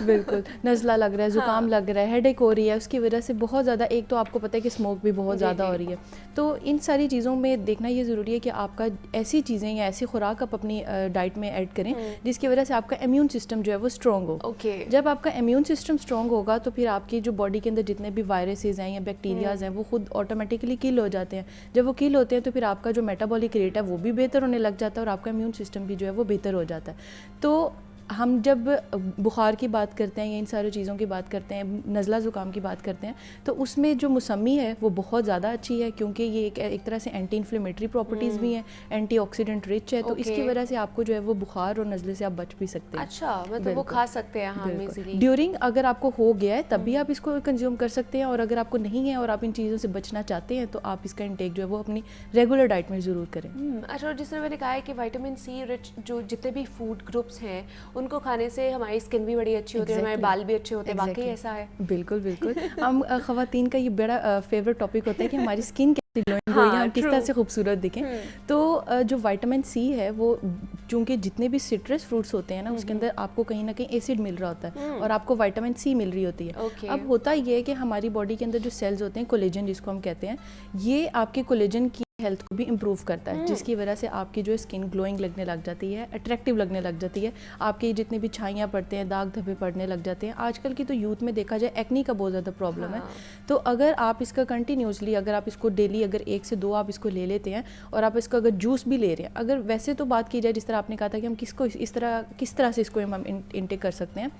बिल्कुल, नज़ला लग रहा है, ज़ुकाम लग रहा है, हेडेक हो रही है, उसकी वजह से बहुत ज़्यादा, एक तो आपको पता है कि स्मोक भी बहुत ज़्यादा हो रही है। तो इन सारी चीज़ों में देखना ये ज़रूरी है कि आपका ऐसी चीज़ें या ऐसी खुराक आप अपनी डाइट में ऐड करें जिसकी वजह से आपका इम्यून सिस्टम जो है वो स्ट्रॉन्ग हो। जब आपका इम्यून सिस्टम स्ट्रॉन्ग होगा तो फिर आपकी जो बॉडी के अंदर जितने भी वायरसेस हैं या बैक्टीरियाज हैं वो खुद ऑटोमेटिकली किल हो जाते हैं। जब वो किल होते हैं तो फिर आपका जो मेटाबॉलिक रेट है वो भी बेहतर होने लग जाता है और आपका इम्यून सिस्टम भी जो है वो बेहतर हो जाता है। तो हम जब बुखार की बात करते हैं या इन सारी चीज़ों की बात करते हैं, नज़ला ज़ुकाम की बात करते हैं, तो उसमें जो मौसमी है वो बहुत ज़्यादा अच्छी है क्योंकि ये एक तरह से एंटी इन्फ्लेमेटरी प्रॉपर्टीज़ भी हैं, एंटीऑक्सीडेंट रिच है, तो इसकी वजह से आपको जो है वो बुखार और नज़ले से आप बच भी सकते हैं। अच्छा, मतलब वो खा सकते हैं हम इजीली ड्यूरिंग, अगर आपको हो गया है तब भी आप इसको कंज्यूम कर सकते हैं, और अगर आपको नहीं है और आप इन चीज़ों से बचना चाहते हैं तो आप इसका इंटेक जो है वो अपनी रेगुलर डाइट में ज़रूर करें। अच्छा, और जिस तरह मैंने कहा है कि विटामिन सी रिच जो जितने भी फूड ग्रुप्स हैं उनको खाने से हमारी स्किन भी बड़ी अच्छी होती है, हमारे बाल भी अच्छे होते हैं। वाकई ऐसा है? बिल्कुल बिल्कुल। हम ख़वातीन का ये बड़ा फेवरेट टॉपिक होता है कि हमारी स्किन कैसी ग्लोइंग हो या हम किस तरह से खूबसूरत दिखें। तो जो विटामिन सी है वो चूँकि जितने भी सिट्रस फ्रूट्स होते हैं ना उसके अंदर आपको कहीं ना कहीं एसिड मिल रहा होता है और आपको विटामिन सी मिल रही होती है। अब होता ये है कि हमारी बॉडी के अंदर जो सेल्स होते हैं, कोलेजन जिसको हम कहते हैं, ये आपके कोलेजन की हेल्थ को भी इम्प्रूव करता है, जिसकी वजह से आपकी जो स्किन ग्लोइंग लगने लग जाती है, अट्रैक्टिव लगने लग जाती है, आपके जितने भी छाइयाँ पड़ते हैं, दाग धब्बे पड़ने लग जाते हैं। आजकल की तो यूथ में देखा जाए एक्नी का बहुत ज़्यादा प्रॉब्लम है। तो अगर आप इसका कंटिन्यूसली, अगर आप इसको डेली अगर 1 से 2 आप इसको ले लेते हैं और आप इसका अगर जूस भी ले रहे हैं, अगर वैसे तो बात की जाए जिस तरह आपने कहा था कि हम किस तरह से इसको हम इंटेक कर सकते हैं,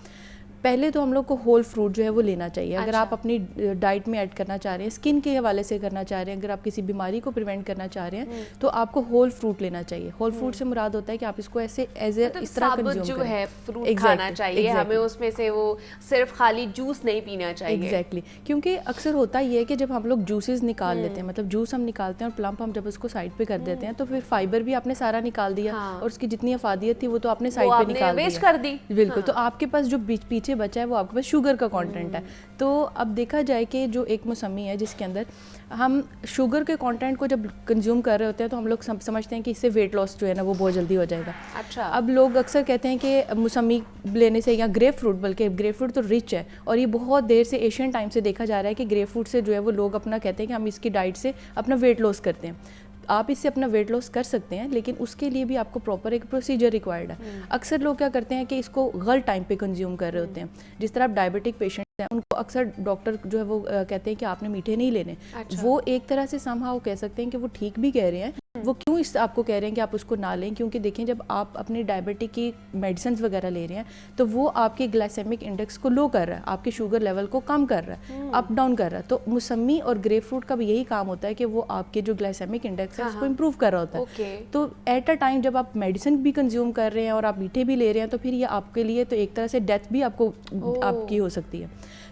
पहले तो हम लोग को होल फ्रूट जो है वो लेना चाहिए। अगर आप अपनी डाइट में ऐड करना चाह रहे हैं, स्किन के हवाले से करना चाह रहे हैं, अगर आप किसी बीमारी को प्रिवेंट करना चाह रहे हैं तो आपको होल फ्रूट लेना चाहिए। होल फ्रूट से मुराद होता है कि आप इसको ऐसे एज ए इस तरह कंज्यूम जो है फ्रूट खाना चाहिए, हमें उसमें से वो सिर्फ खाली जूस नहीं पीना चाहिए। एग्जैक्टली, क्योंकि अक्सर होता ये है कि जब हम लोग जूसेस निकाल लेते हैं, मतलब जूस हम निकालते हैं और प्लम्प हम जब उसको साइड पे कर देते हैं तो फिर फाइबर भी आपने सारा निकाल दिया और उसकी जितनी अफादियत थी वो तो आपने साइड पे निकाल वेस्ट कर दी। बिल्कुल, तो आपके पास जो पीछे बचा है वो आपके पास शुगर का कंटेंट है। तो अब देखा जाए कि जो एक मौसमी है जिसके अंदर हम शुगर के कंटेंट को जब कंज्यूम कर रहे होते हैं तो हम लोग समझते हैं कि इससे वेट लॉस जो है ना वो बहुत जल्दी हो जाएगा। अच्छा, अब लोग अक्सर कहते हैं कि मौसमी लेने से या ग्रेप फ्रूट, बल्कि ग्रेप फ्रूट तो रिच है और ये बहुत देर से एशियन टाइम से देखा जा रहा है कि ग्रेप फ्रूट से जो है वो लोग अपना कहते हैं कि हम इसकी डाइट से अपना वेट लॉस करते हैं। आप इससे अपना वेट लॉस कर सकते हैं, लेकिन उसके लिए भी आपको प्रॉपर एक प्रोसीजर रिक्वायर्ड है। अक्सर लोग क्या करते हैं कि इसको गलत टाइम पे कंज्यूम कर रहे होते हैं। जिस तरह आप डायबिटिक पेशेंट्स हैं उनको अक्सर डॉक्टर जो है वो कहते हैं कि आपने मीठे नहीं लेने। अच्छा। वो एक तरह से समहाउ कह सकते हैं कि वो ठीक भी कह रहे हैं। वो क्यों इस आपको कह रहे हैं कि आप उसको ना लें, क्योंकि देखें जब आप अपने डायबिटिक की मेडिसिन वगैरह ले रहे हैं तो वो आपके ग्लाइसेमिक इंडेक्स को लो कर रहा है, आपके शुगर लेवल को कम कर रहा है, अप डाउन कर रहा है। तो मौसमी और ग्रेप फ्रूट का भी यही काम होता है कि वो आपके जो ग्लाइसेमिक इंडेक्स है उसको इम्प्रूव कर रहा होता है। तो एट अ टाइम जब आप मेडिसिन भी कंज्यूम कर रहे हैं और आप मीठे भी ले रहे हैं तो फिर ये आपके लिए तो एक तरह से डेथ भी आपकी हो सकती है।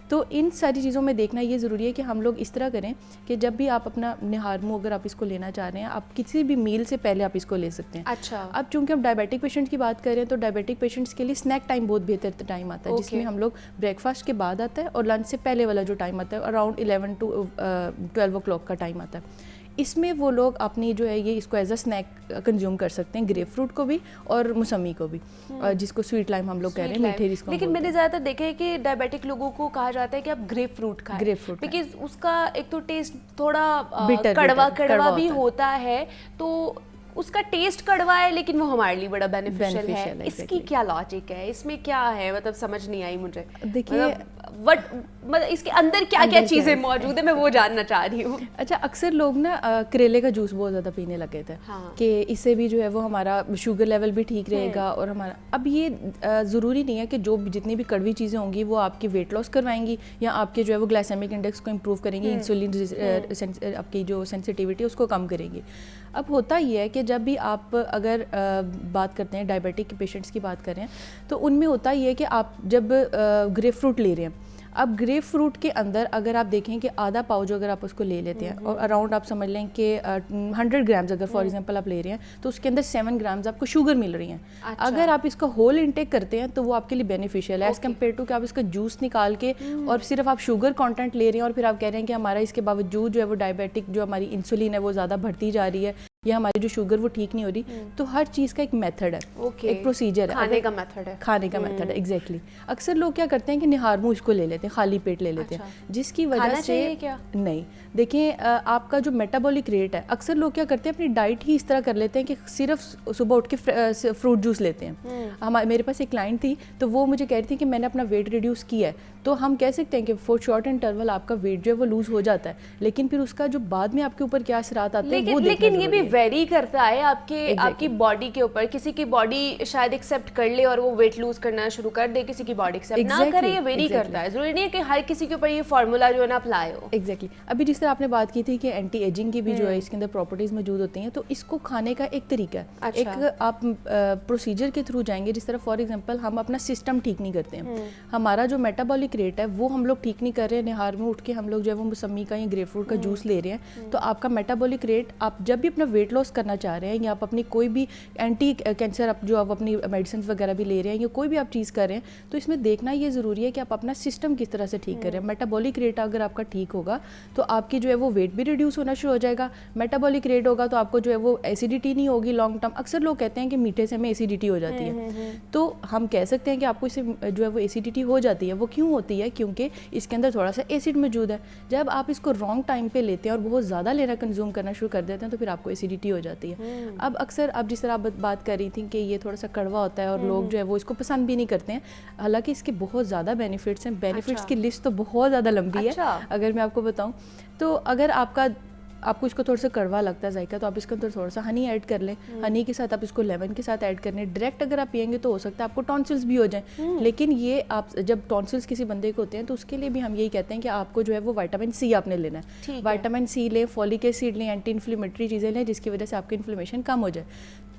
تو ان ساری چیزوں میں دیکھنا یہ ضروری ہے کہ ہم لوگ اس طرح کریں کہ جب بھی آپ اپنا نہارمو اگر آپ اس کو لینا چاہ رہے ہیں, آپ کسی بھی میل سے پہلے آپ اس کو لے سکتے ہیں. اچھا. اب چونکہ ہم ڈائبیٹک پیشنٹ کی بات کر رہے ہیں تو ڈائبیٹک پیشنٹس کے لیے اسنیک ٹائم بہت بہتر ٹائم آتا ہے, جس میں ہم لوگ بریک فاسٹ کے بعد آتا ہے اور لنچ سے پہلے والا جو ٹائم آتا ہے اراؤنڈ 11 to 12 o'clock کا ٹائم آتا ہے. اس میں وہ لوگ اپنی جو ہے یہ اس کو ایز اے اسنیک کنزیوم کر سکتے ہیں, گریپ فروٹ کو بھی اور موسمی کو بھی, جس کو سویٹ لائم ہم لوگ کہہ رہے ہیں, میٹھے جس کو. لیکن میں نے زیادہ تر دیکھا ہے کہ ڈائبیٹک لوگوں کو کہا جاتا ہے کہ آپ گریپ فروٹ کھائیں, گریپ فروٹ بیکاز اس کا ایک تو ٹیسٹ تھوڑا کڑوا بھی ہوتا ہے, تو اس کا ٹیسٹ کڑوا ہے لیکن وہ ہمارے لیے بڑا بینیفیشل ہے. اس کی کیا لاجک ہے, اس میں کیا ہے, مطلب سمجھ نہیں آئی مجھے. دیکھیے مطلب اس کے اندر کیا کیا چیزیں موجود ہیں, میں وہ جاننا چاہ رہی ہوں. اچھا, اکثر لوگ نا کریلے کا جوس بہت زیادہ پینے لگے تھے کہ اس سے بھی جو ہے وہ ہمارا شوگر لیول بھی ٹھیک رہے گا اور ہمارا. اب یہ ضروری نہیں ہے کہ جو جتنی بھی کڑوی چیزیں ہوں گی وہ آپ کی ویٹ لاس کروائیں گی یا آپ کے جو ہے وہ گلائسیمک انڈیکس کو امپروو کریں گی, انسولین آپ کی جو سینسٹیوٹی اس کو کم کریں گی. اب ہوتا یہ ہے کہ جب بھی آپ اگر بات کرتے ہیں ڈائبیٹک پیشنٹس کی بات کریں تو ان میں ہوتا یہ ہے کہ آپ جب گریپ فروٹ لے رہے ہیں, اب گریپ فروٹ کے اندر اگر آپ دیکھیں کہ آدھا پاؤ جو اگر آپ اس کو لے لیتے ہیں اور اراؤنڈ آپ سمجھ لیں کہ 100 گرامز اگر فار ایگزامپل آپ لے رہے ہیں تو اس کے اندر 7 گرامز آپ کو شوگر مل رہی ہیں. اگر آپ اس کا ہول انٹیک کرتے ہیں تو وہ آپ کے لیے بینیفیشیل ہے ایز کمپیئر ٹو کہ آپ اس کا جوس نکال کے اور صرف آپ شوگر کانٹینٹ لے رہے ہیں اور پھر آپ کہہ رہے ہیں کہ ہمارا اس کے باوجود جو ہے وہ ڈائبیٹک جو ہماری انسولین ہے وہ زیادہ بڑھتی جا رہی ہے یا ہماری جو شوگر وہ ٹھیک نہیں ہو رہی. تو ہر چیز کا ایک میتھڈ ہے, ایک پروسیجر ہے, کھانے کا میتھڈ ہے. ایگزیکٹلی. اکثر لوگ کیا کرتے ہیں کہ نہارمو اس کو لے لیتے ہیں, خالی پیٹ لے لیتے ہیں, جس کی وجہ سے نہیں. دیکھیں آپ کا جو میٹابولک ریٹ ہے, اکثر لوگ کیا کرتے ہیں اپنی ڈائٹ ہی اس طرح کر لیتے ہیں کہ صرف صبح اٹھ کے فروٹ جوس لیتے ہیں. میرے پاس ایک کلائنٹ تھی تو وہ مجھے کہہ رہی تھی کہ میں نے اپنا ویٹ ریڈیوس کیا ہے, تو ہم کہہ سکتے ہیں کہ فور شارٹ انٹرول آپ کا ویٹ جو ہے وہ لوز ہو جاتا ہے, لیکن پھر اس کا جو بعد میں آپ کے اوپر کیا اثرات آتے ہیں وہ لیکن یہ بھی ویری کرتا ہے آپ کی باڈی کے اوپر. کسی کی باڈی شاید ایکسیپٹ کر لے اور وہ ویٹ لوز کرنا شروع کر دے, کسی کی باڈی ایکسیپٹ نہ کرے, یہ ویری کرتا ہے. ضروری نہیں ہے کہ ہر کسی کے اوپر یہ فارمولا جو ہے نا اپلائی ہو. ایگزیکٹلی. ابھی جس طرح آپ نے بات کی تھی کہ اینٹی ایجنگ کی بھی جو ہے اس کے اندر پراپرٹیز موجود ہوتی ہیں, تو اس کو کھانے کا ایک طریقہ ہے, ایک آپ پروسیجر کے تھرو جائیں گے. جس طرح فار ایگزامپل ہم اپنا سسٹم ٹھیک نہیں کرتے ہیں, ہمارا جو میٹابولک ریٹ ہے وہ ہم لوگ ٹھیک نہیں کر رہے ہیں, نہار میں اٹھ کے ہم لوگ جو ہے وہ موسمی کا یا گریپ فروٹ کا جوس لے رہے ہیں, تو آپ کا میٹابولک ریٹ, آپ جب بھی اپنا ویٹ لاس کرنا چاہ رہے ہیں یا آپ اپنی کوئی بھی اینٹی کینسر جو آپ اپنی میڈیسنس وغیرہ بھی لے رہے ہیں یا کوئی بھی آپ چیز کر رہے ہیں, تو اس میں دیکھنا یہ ضروری ہے کہ آپ اپنا سسٹم کس طرح سے ٹھیک کریں. میٹابولک ریٹ اگر آپ کا ٹھیک ہوگا تو آپ کی جو ہے وہ ویٹ بھی ریڈیوس ہونا شروع ہو جائے گا. میٹابولک ریٹ ہوگا تو آپ کو جو ہے وہ ایسیڈیٹی نہیں ہوگی لانگ ٹرم. اکثر لوگ کہتے ہیں کہ میٹھے سے ہمیں ایسیڈیٹی ہو جاتی ہے, تو ہم کہہ سکتے ہیں کہ آپ کو اس سے جو ہے وہ ایسیڈیٹی ہو جاتی ہے. وہ کیوں ہوتی ہے؟ کیونکہ اس کے اندر تھوڑا سا ایسڈ موجود ہے. جب آپ اس کو رانگ ٹائم پہ لیتے ہیں اور بہت زیادہ لینا کنزیوم کرنا شروع کر دیتے ہیں تو پھر آپ کو ایسیڈیٹی ہو جاتی ہے. اب اکثر آپ جس طرح بات کر رہی تھیں کہ یہ تھوڑا سا کڑوا ہوتا ہے اور لوگ جو ہے وہ اس کو پسند بھی نہیں کرتے ہیں, حالانکہ اس کے بہت زیادہ بینیفٹس ہیں. بینیفٹس کی لسٹ تو بہت زیادہ لمبی ہے اگر میں آپ کو بتاؤں تو. اگر آپ کو اس کو تھوڑا سا کڑوا لگتا ہے ذائقہ, تو آپ اس کے اندر تھوڑا سا ہنی ایڈ کر لیں. ہنی کے ساتھ آپ اس کو لیمن کے ساتھ ایڈ کرنے. ڈائریکٹ اگر آپ پئیں گے تو ہو سکتا ہے آپ کو ٹونسلس بھی ہو جائیں, لیکن یہ آپ جب ٹونسلس کسی بندے کو ہوتے ہیں تو اس کے لیے بھی ہم یہی کہتے ہیں کہ آپ کو جو ہے وہ وائٹامن سی آپ نے لینا ہے. وائٹامن سی لیں, فولک ایسڈ لیں, اینٹی انفلیمیٹری چیزیں لیں جس کی وجہ سے آپ کی انفلیمیشن کم ہو جائے.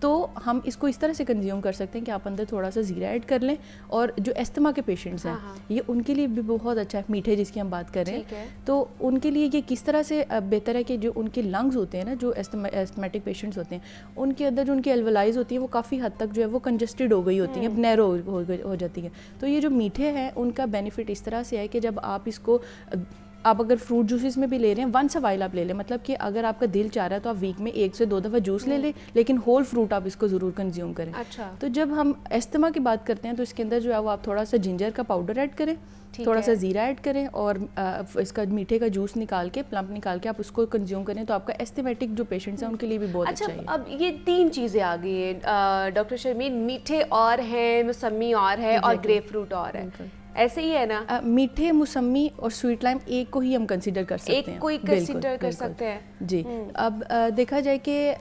تو ہم اس کو اس طرح سے کنزیوم کر سکتے ہیں کہ آپ اندر تھوڑا سا زیرہ ایڈ کر لیں. اور جو استما کے پیشنٹس ہیں یہ ان کے لیے بھی بہت اچھا ہے, میٹھے جس کی ہم بات کر رہے ہیں, تو ان کے لیے یہ کس طرح سے بہتر ہے کہ جو ان کے لنگز ہوتے ہیں نا, جو ایسٹمیٹک پیشنٹس ہوتے ہیں, ان کے اندر جو ان کی الولاز ہوتی ہیں وہ کافی حد تک جو ہے وہ کنجسٹڈ ہو گئی ہوتی ہیں, نیرو ہو جاتی ہیں. تو یہ جو میٹھے ہیں ان کا بینیفٹ اس طرح سے ہے کہ جب آپ اس کو آپ اگر فروٹ جوسز میں بھی لے رہے ہیں, ونس وائل آپ لے لیں. مطلب کہ اگر آپ کا دل چاہ رہا ہے تو آپ ویک میں 1 سے 2 دفعہ جوس لے لیں, لیکن ہول فروٹ آپ اس کو ضرور کنزیوم کریں. تو جب ہم استما کی بات کرتے ہیں تو اس کے اندر جو ہے وہ آپ تھوڑا سا جنجر کا پاؤڈر ایڈ کریں, تھوڑا سا زیرہ ایڈ کریں اور اس کا میٹھے کا جوس نکال کے, پلمپ نکال کے آپ اس کو کنزیوم کریں, تو آپ کا استمیٹک جو پیشنٹس ہیں ان کے لیے بھی بہت اچھا ہے. اب یہ 3 چیزیں آ گئی ہیں ڈاکٹر شرمین, میٹھے اور ہیں, موسمی اور ہے, اور گریپ فروٹ اور ہے, ایسے ہی ہے نا؟ میٹھے, موسمی اور سویٹ لائم ایک کو ہی ہم کنسیڈر کر سکتے ہیں, ایک کو ہی کنسیڈر کر سکتے ہیں. جی اب دیکھا جائے کہ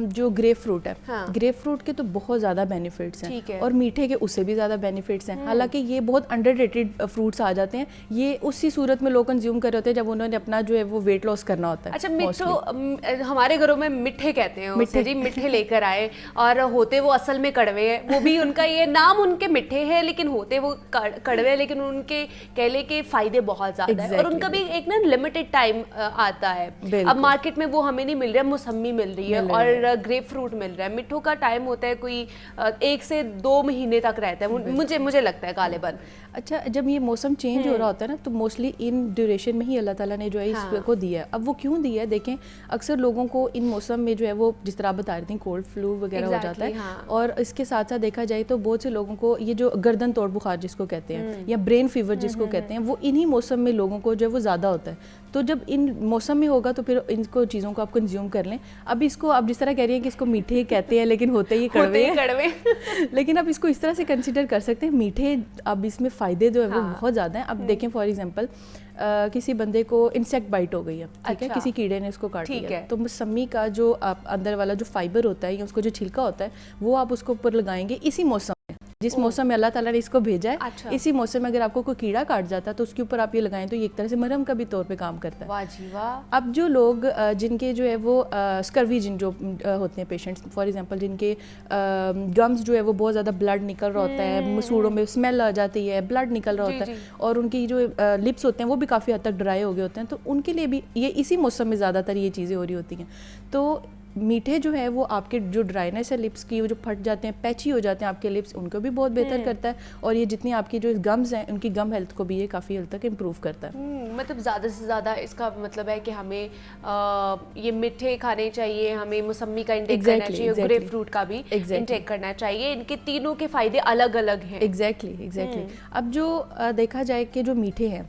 جو گریپ فروٹ ہے, گریپ فروٹ کے تو بہت زیادہ بینیفٹس ہیں اور میٹھے کے اس سے بھی زیادہ بینیفٹس ہیں, حالانکہ یہ بہت انڈر ریٹڈ فروٹس آ جاتے ہیں. یہ اسی صورت میں لوگ کنزیوم کر رہے ہوتے ہیں جب انہوں نے اپنا جو ہے وہ ویٹ لاس کرنا ہوتا ہے. اچھا میٹھو ہمارے گھروں میں میٹھے کہتے ہیں اسے جی, میٹھے لے کر آئے اور ہوتے وہ اصل میں کڑوے ہیں. وہ بھی ان کا یہ نام ان کے میٹھے ہے لیکن ہوتے وہ کڑوے ہیں, لیکن ان کے کہہ لے کہ فائدے بہت زیادہ ہیں اور ان کا بھی ایک نا لمیٹڈ ٹائم آتا ہے. اب مارکیٹ میں وہ ہمیں نہیں مل رہا ہے, موسمی مل رہی ہے اور گریپ فروٹ مل رہا ہے. مٹھوں کا ٹائم ہوتا ہے کوئی 1 سے 2 مہینے تک رہتا ہے مجھے لگتا ہے غالباً. اچھا جب یہ موسم چینج ہو رہا ہوتا ہے نا تو موسٹلی ان ڈیوریشن میں ہی اللہ تعالیٰ نے جو ہے اس کو دیا ہے. اب وہ کیوں دیا ہے دیکھیں, اکثر لوگوں کو ان موسم میں جو ہے وہ جس طرح آپ بتا رہی تھیں کولڈ فلو وغیرہ ہو جاتا ہے, اور اس کے ساتھ ساتھ دیکھا جائے تو بہت سے لوگوں کو یہ جو گردن توڑ بخار جس کو کہتے ہیں یا برین فیور جس کو کہتے ہیں, وہ انہی موسم میں لوگوں کو جو ہے وہ زیادہ ہوتا ہے. تو جب ان موسم میں ہوگا تو پھر ان کو چیزوں کو آپ کنزیوم کر لیں. اب اس کو آپ جس طرح کہہ رہی ہیں کہ اس کو میٹھے کہتے ہیں لیکن ہوتے ہی کڑوے ہیں, لیکن آپ اس کو اس طرح سے کنسیڈر کر سکتے ہیں میٹھے. اب اس میں فائدے جو ہے وہ بہت زیادہ ہیں. اب دیکھیں فار ایگزامپل کسی بندے کو انسیکٹ بائٹ ہو گئی ہے, ٹھیک ہے, کسی کیڑے نے اس کو کاٹ لیا, تو موسمی کا جو اندر والا جو فائبر ہوتا ہے یا اس کو جو چھلکا ہوتا ہے وہ آپ اس کو اوپر لگائیں گے اسی موسم میں جس موسم میں اللہ تعالیٰ نے اس کو بھیجا ہے. اسی موسم میں اگر آپ کو کوئی کیڑا کاٹ جاتا ہے تو اس کے اوپر آپ یہ لگائیں تو یہ ایک طرح سے مرہم کا بھی طور پہ کام کرتا ہے. واہ جی واہ. اب جو لوگ جن کے جو ہے وہ اسکروی جن جو ہوتے ہیں پیشنٹس, فار ایگزامپل جن کے گمز جو ہے وہ بہت زیادہ بلڈ نکل رہا ہوتا ہے, مسوڑوں میں اسمیل آ جاتی ہے, بلڈ نکل رہا ہوتا ہے, اور ان کی جو لپس ہوتے ہیں وہ بھی کافی حد تک ڈرائی ہو گئے ہوتے ہیں, تو ان کے لیے بھی یہ اسی موسم میں زیادہ تر یہ چیزیں ہو رہی ہوتی ہیں. تو میٹھے جو ہے وہ آپ کے جو ڈرائینیس ہے لپس کی, وہ جو پھٹ جاتے ہیں, پیچی ہو جاتے ہیں آپ کے لپس, ان کو بھی بہت بہتر کرتا ہے. اور یہ جتنی آپ کی جو گمز ہیں ان کی گم ہیلتھ کو بھی یہ کافی حد تک امپروو کرتا ہے. مطلب زیادہ سے زیادہ اس کا مطلب ہے کہ ہمیں یہ میٹھے کھانے چاہیے, ہمیں موسمی کا انٹیک کرنا چاہیے, گریپ فروٹ کا بھی انٹیک کرنا چاہیے. ان کے تینوں کے فائدے الگ الگ ہیں. ایگزیکٹلی. اب جو دیکھا جائے کہ جو میٹھے ہیں,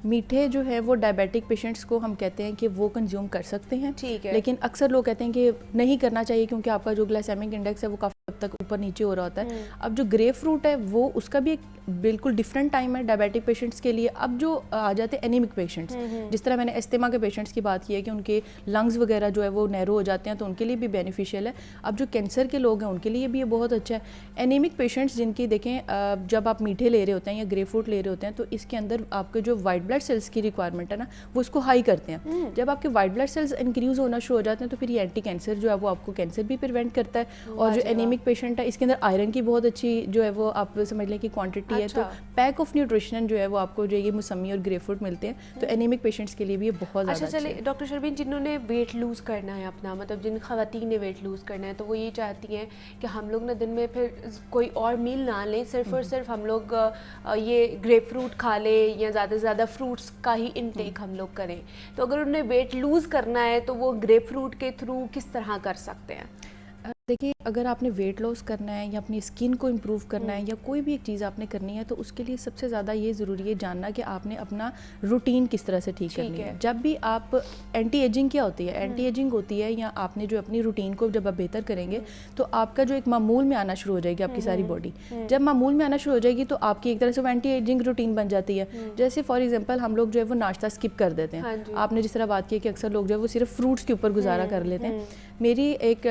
میٹھے جو ہے وہ ڈائبیٹک پیشنٹس کو ہم کہتے ہیں کہ وہ کنزیوم کر سکتے ہیں, لیکن اکثر لوگ کہتے ہیں کہ نہیں کرنا چاہیے کیونکہ آپ کا جو گلائسیمک انڈیکس ہے وہ کافی حد تک اوپر نیچے ہو رہا ہوتا ہے. اب جو گریپ فروٹ ہے وہ اس کا بھی ایک بالکل ڈفرینٹ ٹائم ہے ڈائبیٹک پیشنٹس کے لیے. اب جو آ جاتے ہیں اینیمک پیشنٹس, جس طرح میں نے استما کے پیشنٹس کی بات کی ہے کہ ان کے لنگز وغیرہ جو ہے وہ نیرو ہو جاتے ہیں, تو ان کے لیے بھی بینیفیشیل ہے. اب جو کینسر کے لوگ ہیں ان کے لیے بھی یہ بہت اچھا ہے. اینیمک پیشنٹس جن کی دیکھیں جب آپ میٹھے لے رہے ہوتے ہیں یا گریپ فروٹ لے رہے ہوتے ہیں تو اس کے اندر آپ کے جو وائٹ بلڈ سیلس کی ریکوائرمنٹ ہے نا وہ اس کو ہائی کرتے ہیں. جب آپ کے وائٹ بلڈ سیلس انکریز ہونا شروع ہو جاتے ہیں تو پھر یہ اینٹی کینسر جو ہے وہ آپ کو کینسر بھی پریونٹ کرتا ہے. اور جو اینیمک پیشنٹ ہے اس کے اندر آئرن کی بہت اچھی جو ہے وہ آپ سمجھ لیں کہ کوانٹٹی ہے, تو پیک آف نیوٹریشن جو ہے وہ آپ کو جو یہ موسمی اور گریپ فروٹ ملتے ہیں. تو اینیمک پیشنٹس کے لیے بھی یہ بہت زیادہ اچھا. چلے ڈاکٹر شربین, جنہوں نے ویٹ لوز کرنا ہے اپنا, مطلب جن خواتین نے ویٹ لوز کرنا ہے تو وہ یہ چاہتی ہیں کہ ہم لوگ نا دن میں پھر کوئی اور میل نہ لیں, صرف اور صرف ہم لوگ یہ گریپ فروٹ کھا لیں یا زیادہ سے زیادہ فروٹس کا ہی انٹیک ہم لوگ کریں. تو اگر انہیں ویٹ لوز کرنا ہے تو وہ گریپ فروٹ کے تھرو کس طرح کر سکتے ہیں؟ دیکھیے اگر آپ نے ویٹ لاس کرنا ہے یا اپنی اسکن کو امپروو کرنا ہے یا کوئی بھی ایک چیز آپ نے کرنی ہے تو اس کے لیے سب سے زیادہ یہ ضروری ہے جاننا کہ آپ نے اپنا روٹین کس طرح سے ٹھیک کرنی ہے. جب بھی آپ اینٹی ایجنگ کیا ہوتی ہے, اینٹی ایجنگ ہوتی ہے یا آپ نے جو اپنی روٹین کو جب آپ بہتر کریں گے تو آپ کا جو ایک معمول میں آنا شروع ہو جائے گی آپ کی ساری باڈی. جب معمول میں آنا شروع ہو جائے گی تو آپ کی ایک طرح سے وہ اینٹی ایجنگ روٹین بن جاتی ہے. جیسے فار ایگزامپل ہم لوگ جو ہے وہ ناشتہ اسکپ کر دیتے ہیں. آپ نے جس طرح بات کی کہ اکثر لوگ جو ہے وہ صرف فروٹس کے اوپر گزارا کر لیتے ہیں. میری ایک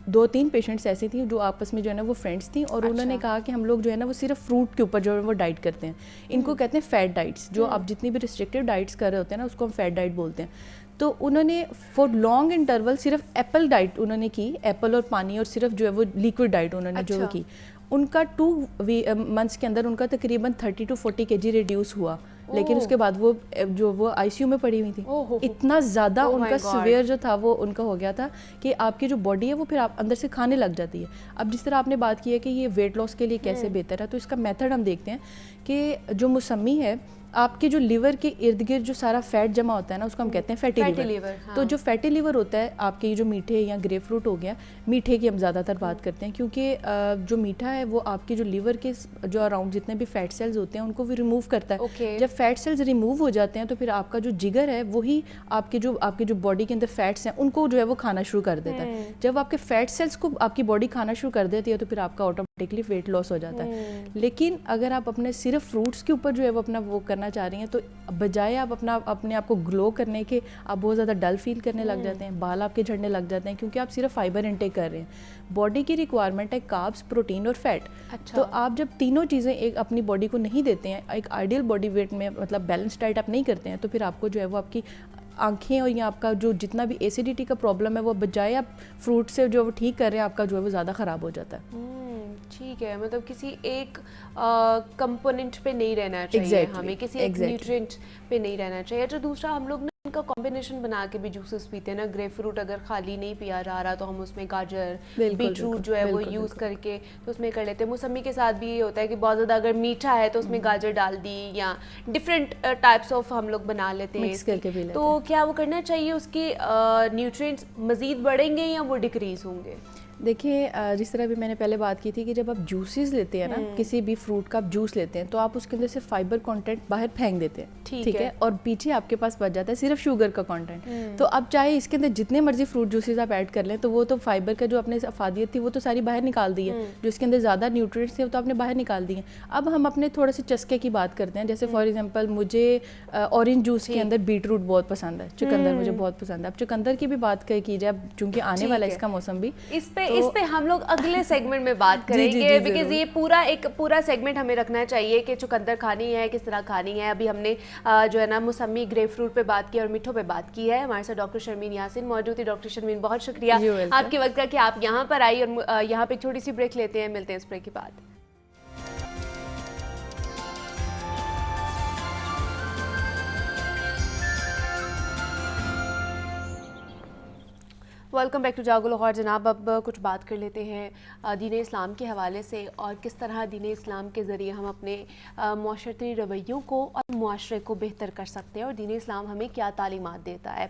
2-3 پیشنٹس ایسی تھیں جو آپس میں جو ہے نا وہ فرینڈس تھیں, اور انہوں نے کہا کہ ہم لوگ جو ہے نا وہ صرف فروٹ کے اوپر جو ہے وہ ڈائٹ کرتے ہیں. ان کو کہتے ہیں فیٹ ڈائٹس. جو آپ جتنی بھی ریسٹرکٹیو ڈائٹس کر رہے ہوتے ہیں نا اس کو ہم فیٹ ڈائٹ بولتے ہیں. تو انہوں نے فور لانگ انٹرول صرف ایپل ڈائٹ انہوں نے کی, ایپل اور پانی, اور صرف جو ہے وہ لیکوڈ ڈائٹ انہوں نے جو کی. ان کا 2 منتھس کے اندر ان کا تقریباً 30 to 40 kg ریڈیوس ہوا. لیکن اس کے بعد وہ جو وہ آئی سی یو میں پڑی ہوئی تھی, اتنا زیادہ ان کا سویئر جو تھا وہ ان کا ہو گیا تھا کہ آپ کی جو باڈی ہے وہ پھر آپ اندر سے کھانے لگ جاتی ہے. اب جس طرح آپ نے بات کی ہے کہ یہ ویٹ لاس کے لیے کیسے بہتر ہے, تو اس کا میتھڈ ہم دیکھتے ہیں کہ جو موسمی ہے آپ کے جو لیور کے ارد گرد جو سارا فیٹ جمع ہوتا ہے نا اس کو ہم کہتے ہیں فیٹی لیور. تو جو فیٹی لیور ہوتا ہے آپ کے جو میٹھے یا گریپ فروٹ ہو گیا, میٹھے کی ہم زیادہ تر بات کرتے ہیں کیونکہ جو میٹھا ہے وہ آپ کے جو لیور کے جو اراؤنڈ جتنے بھی فیٹ سیلز ہوتے ہیں ان کو بھی ریموو کرتا ہے. جب فیٹ سیلز ریموو ہو جاتے ہیں تو پھر آپ کا جو جگر ہے وہی آپ کے جو باڈی کے اندر فیٹس ہیں ان کو جو ہے وہ کھانا شروع کر دیتا ہے. جب آپ کے فیٹ سیلز کو آپ کی باڈی کھانا شروع کر دیتی ہے تو پھر آپ کا ऑटोमेटिकली वेट लॉस हो जाता है। लेकिन अगर आप अपने सिर्फ फ्रूट्स के ऊपर जो है वो अपना वो करना चाह रही हैं, तो बजाय आप अपने आप को ग्लो करने के आप बहुत ज़्यादा डल फील करने लग जाते हैं, बाल आपके झड़ने लग जाते हैं, क्योंकि आप सिर्फ फाइबर इनटेक कर रहे हैं। बॉडी की रिक्वायरमेंट है कार्ब्स, प्रोटीन और फैट। तो आप जब तीनों चीज़ें एक अपनी बॉडी को नहीं देते हैं, एक आइडियल बॉडी वेट में मतलब बैलेंस डाइट आप नहीं करते हैं, तो फिर आपको जो है वो आपकी आंखें और या आपका जो जितना भी एसिडिटी का प्रॉब्लम है वो बजाय आप फ्रूट से जो ठीक कर रहे हैं आपका जो है वो ज़्यादा ख़राब हो जाता है। ठीक है, मतलब किसी एक कंपोनेंट पे नहीं रहना चाहिए, हमें किसी एक न्यूट्रिएंट पे नहीं रहना चाहिए। अच्छा, दूसरा हम लोग ना इनका कॉम्बिनेशन बना के भी जूसेस पीते हैं ना। ग्रेप फ्रूट अगर खाली नहीं पिया जा रहा तो हम उसमें गाजर, बीट रूट जो है वो यूज़ करके तो उसमें कर लेते हैं। मौसमी के साथ भी ये होता है कि बहुत ज़्यादा अगर मीठा है तो उसमें गाजर डाल दी, या डिफरेंट टाइप्स ऑफ हम लोग बना लेते हैं, मिक्स करके भी लेते हैं। तो क्या वो करना चाहिए, उसके न्यूट्रिएंट्स मज़ीद बढ़ेंगे या वो डिक्रीज़ होंगे? देखिए, जिस तरह भी मैंने पहले बात की थी कि जब आप जूसेस लेते हैं ना, किसी भी फ्रूट का आप जूस लेते हैं तो आप उसके अंदर से फाइबर कंटेंट बाहर फेंक देते हैं, ठीक है, और पीछे आपके पास बच जाता है सिर्फ शुगर का कंटेंट। तो अब चाहे इसके अंदर जितने मर्जी फ्रूट जूसेस आप ऐड कर लें, तो वो तो फाइबर का जो अपने अफादियत थी वो तो सारी बाहर निकाल दी है, जो इसके अंदर ज़्यादा न्यूट्रिएंट्स थे वो तो आपने बाहर निकाल दिए। अब हम अपने थोड़े से चस्के की बात करते हैं, जैसे फॉर एग्जाम्पल मुझे ऑरेंज जूस के अंदर बीट रूट बहुत पसंद है, चुकंदर मुझे बहुत पसंद है। अब चुकंदर की भी बात की जाए, चूँकि आने वाला इसका मौसम भी, इस पे हम लोग अगले सेगमेंट में बात करेंगे, बिकॉज ये पूरा सेगमेंट हमें रखना चाहिए कि चुकंदर खानी है, किस तरह खानी है। अभी हमने जो है ना मौसमी ग्रेप फ्रूट पे बात की और मिठों पे बात की है। हमारे साथ डॉक्टर शर्मीन यासिन मौजूद थी। डॉक्टर शर्मीन, बहुत शुक्रिया आपके वक्त का कि आप यहाँ पर आई, और यहाँ पे छोटी सी ब्रेक लेते हैं, मिलते हैं इस ब्रेक के बाद। वेलकम बैक टू जागो लाहौर। जनाब, अब कुछ बात कर लेते हैं दीन इस्लाम के हवाले से, और किस तरह दीन इस्लाम के ज़रिए हम अपने माशरती रवैयों को और मुआशरे को बेहतर कर सकते हैं, और दीन इस्लाम हमें क्या तालीमात देता है,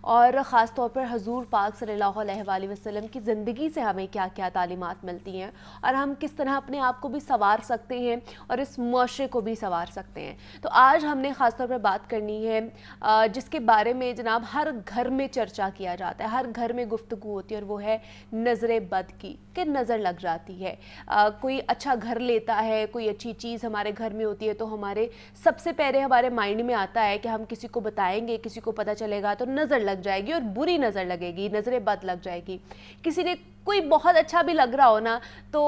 और ख़ास तौर पर हजूर पाक सल्लल्लाहु अलैहि वसल्लम की ज़िंदगी से हमें क्या क्या तालीमात मिलती हैं, और हम किस तरह अपने आप को भी संवार सकते हैं और इस मुआशरे को भी संवार सकते हैं। तो आज हमने ख़ास तौर पर बात करनी है जिसके बारे में जनाब हर घर में चर्चा किया जाता है, हर घर में गुफ्तगू होती है, और वो है नज़र बद की, कि नज़र लग जाती है। कोई अच्छा घर लेता है, कोई अच्छी चीज़ हमारे घर में होती है, तो हमारे सबसे पहले हमारे माइंड में आता है कि हम किसी को बताएंगे, किसी को पता चलेगा तो नज़र लग जाएगी, और बुरी नज़र लगेगी, नज़र बद लग जाएगी। किसी ने कोई बहुत अच्छा भी लग रहा हो ना, तो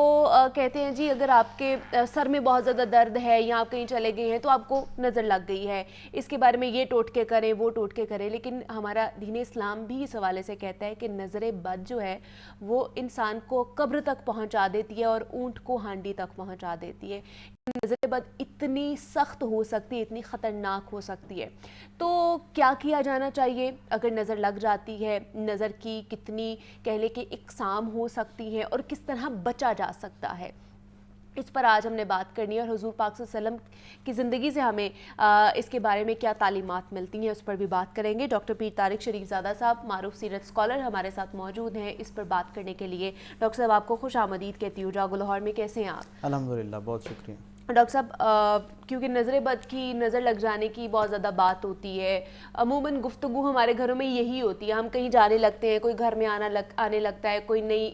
कहते हैं जी अगर आपके सर में बहुत ज़्यादा दर्द है या आप कहीं चले गए हैं तो आपको नज़र लग गई है, इसके बारे में ये टोटके करें, वो टोटके करें। लेकिन हमारा दीन इस्लाम भी इस हवाले से कहता है कि नज़र बद जो है वो इंसान को कब्र तक पहुंचा देती है और ऊंट को हांडी तक पहुंचा देती है। नज़र बद इतनी सख्त हो सकती है, इतनी ख़तरनाक हो सकती है। तो क्या किया जाना चाहिए अगर नज़र लग जाती है? नज़र की कितनी कह लें कि इक़साम हो सकती है, और किस तरह बचा जा सकता है, इस पर आज हमने बात करनी है। और हुजूर पाक सल्लल्लाहु अलैहि वसल्लम की ज़िंदगी से हमें इसके बारे में क्या तालीमात मिलती हैं, उस पर भी बात करेंगे। डॉक्टर पीर तारिक शरीफजादा साहब, मारूफ सीरत स्कॉलर, हमारे साथ मौजूद हैं इस पर बात करने के लिए। डॉक्टर साहब, आपको खुश आमदीद कहती हूँ जागो लाहौर में। कैसे हैं आप? अल्हम्दुलिल्लाह, बहुत शुक्रिया। डॉक्टर साहब, क्योंकि नज़र बद की, नज़र लग जाने की बहुत ज़्यादा बात होती है, अमूमन गुफ्तगू हमारे घरों में यही होती है। हम कहीं जाने लगते हैं, कोई घर में आने लगता है, कोई नई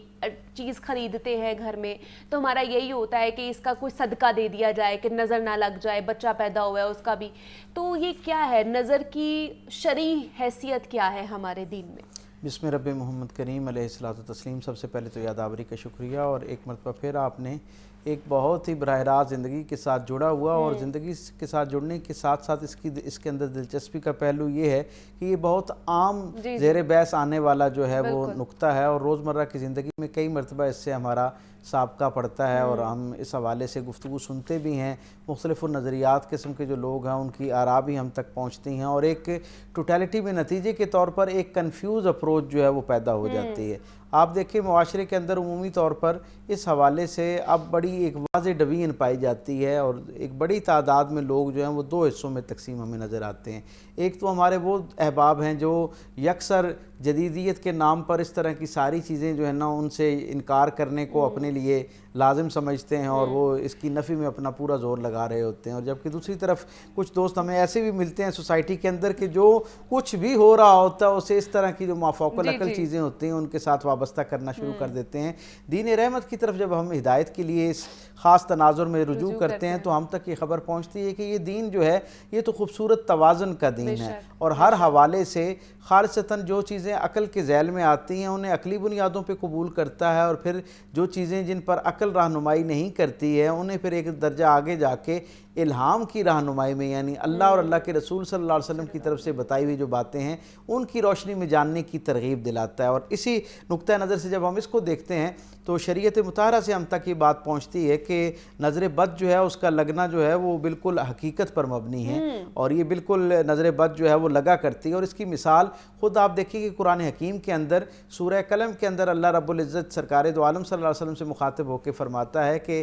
चीज़ ख़रीदते हैं घर में, तो हमारा यही होता है कि इसका कोई सदका दे दिया जाए कि नज़र ना लग जाए, बच्चा पैदा हुआ है उसका भी। तो ये क्या है, नज़र की शरई हैसियत क्या है हमारे दीन में? बिस्मिल्लाह रब्बे मोहम्मद करीम अलैहिस्सलातु तस्लीम। सबसे पहले तो यादावरी का शुक्रिया, और एक मरतबा फिर आपने एक बहुत ही बराह रास्त ज़िंदगी के साथ जुड़ा हुआ, और ज़िंदगी के साथ जुड़ने के साथ साथ इसके अंदर दिलचस्पी का पहलू ये है कि ये बहुत आम ज़ेर बहस आने वाला जो है वो नुक्ता है, और रोज़मर्रा की ज़िंदगी में कई मरतबा इससे हमारा साबका पड़ता है, और हम इस हवाले से गुफ्तगू सुनते भी हैं। मुख्तलिफ़ नज़रियात किस्म के जो लोग हैं उनकी आरा भी हम तक पहुँचती हैं, और एक टोटलिटी में नतीजे के तौर पर एक कन्फ्यूज़ अप्रोच जो है वो पैदा हो जाती है। आप देखिए, मुआशरे के अंदर उमूमी तौर पर इस हवाले से अब बड़ी एक वाज़ेह डिवीज़न पाई जाती है, और एक बड़ी तादाद में लोग जो हैं वो दो हिस्सों में तकसीम हमें नज़र आते हैं। एक तो हमारे वो अहबाब हैं जो यकसर جدیدیت کے نام پر اس طرح کی ساری چیزیں جو ہے نا ان سے انکار کرنے کو اپنے لیے لازم سمجھتے ہیں اور وہ اس کی نفی میں اپنا پورا زور لگا رہے ہوتے ہیں. اور جبکہ دوسری طرف کچھ دوست ہمیں ایسے بھی ملتے ہیں سوسائٹی کے اندر کہ جو کچھ بھی ہو رہا ہوتا ہے اسے اس طرح کی جو مافوق العقل چیزیں ہوتی ہیں ان کے ساتھ وابستہ کرنا شروع کر دیتے ہیں. دین رحمت کی طرف جب ہم ہدایت کے لیے اس خاص تناظر میں رجوع کرتے ہیں تو ہم تک یہ خبر پہنچتی ہے کہ یہ دین جو ہے یہ تو خوبصورت توازن کا دین ہے اور ہر حوالے سے خالصتاً جو چیزیں عقل کے ذیل میں آتی ہیں انہیں عقلی بنیادوں پہ قبول کرتا ہے اور پھر جو چیزیں جن پر عقل رہنمائی نہیں کرتی ہے انہیں پھر ایک درجہ آگے جا کے الہام کی رہنمائی میں یعنی اللہ اور اللہ کے رسول صلی اللہ علیہ وسلم کی طرف سے بتائی ہوئی جو باتیں ہیں ان کی روشنی میں جاننے کی ترغیب دلاتا ہے. اور اسی نقطہ نظر سے جب ہم اس کو دیکھتے ہیں تو شریعت مطہرہ سے ہم تک یہ بات پہنچتی ہے کہ نظر بد جو ہے اس کا لگنا جو ہے وہ بالکل حقیقت پر مبنی ہے اور یہ بالکل نظر بد جو ہے وہ لگا کرتی ہے. اور اس کی مثال خود آپ دیکھیں کہ قرآن حکیم کے اندر سورہ قلم کے اندر اللہ رب العزت سرکار دو عالم صلی اللہ علیہ وسلم سے مخاطب ہو کے فرماتا ہے کہ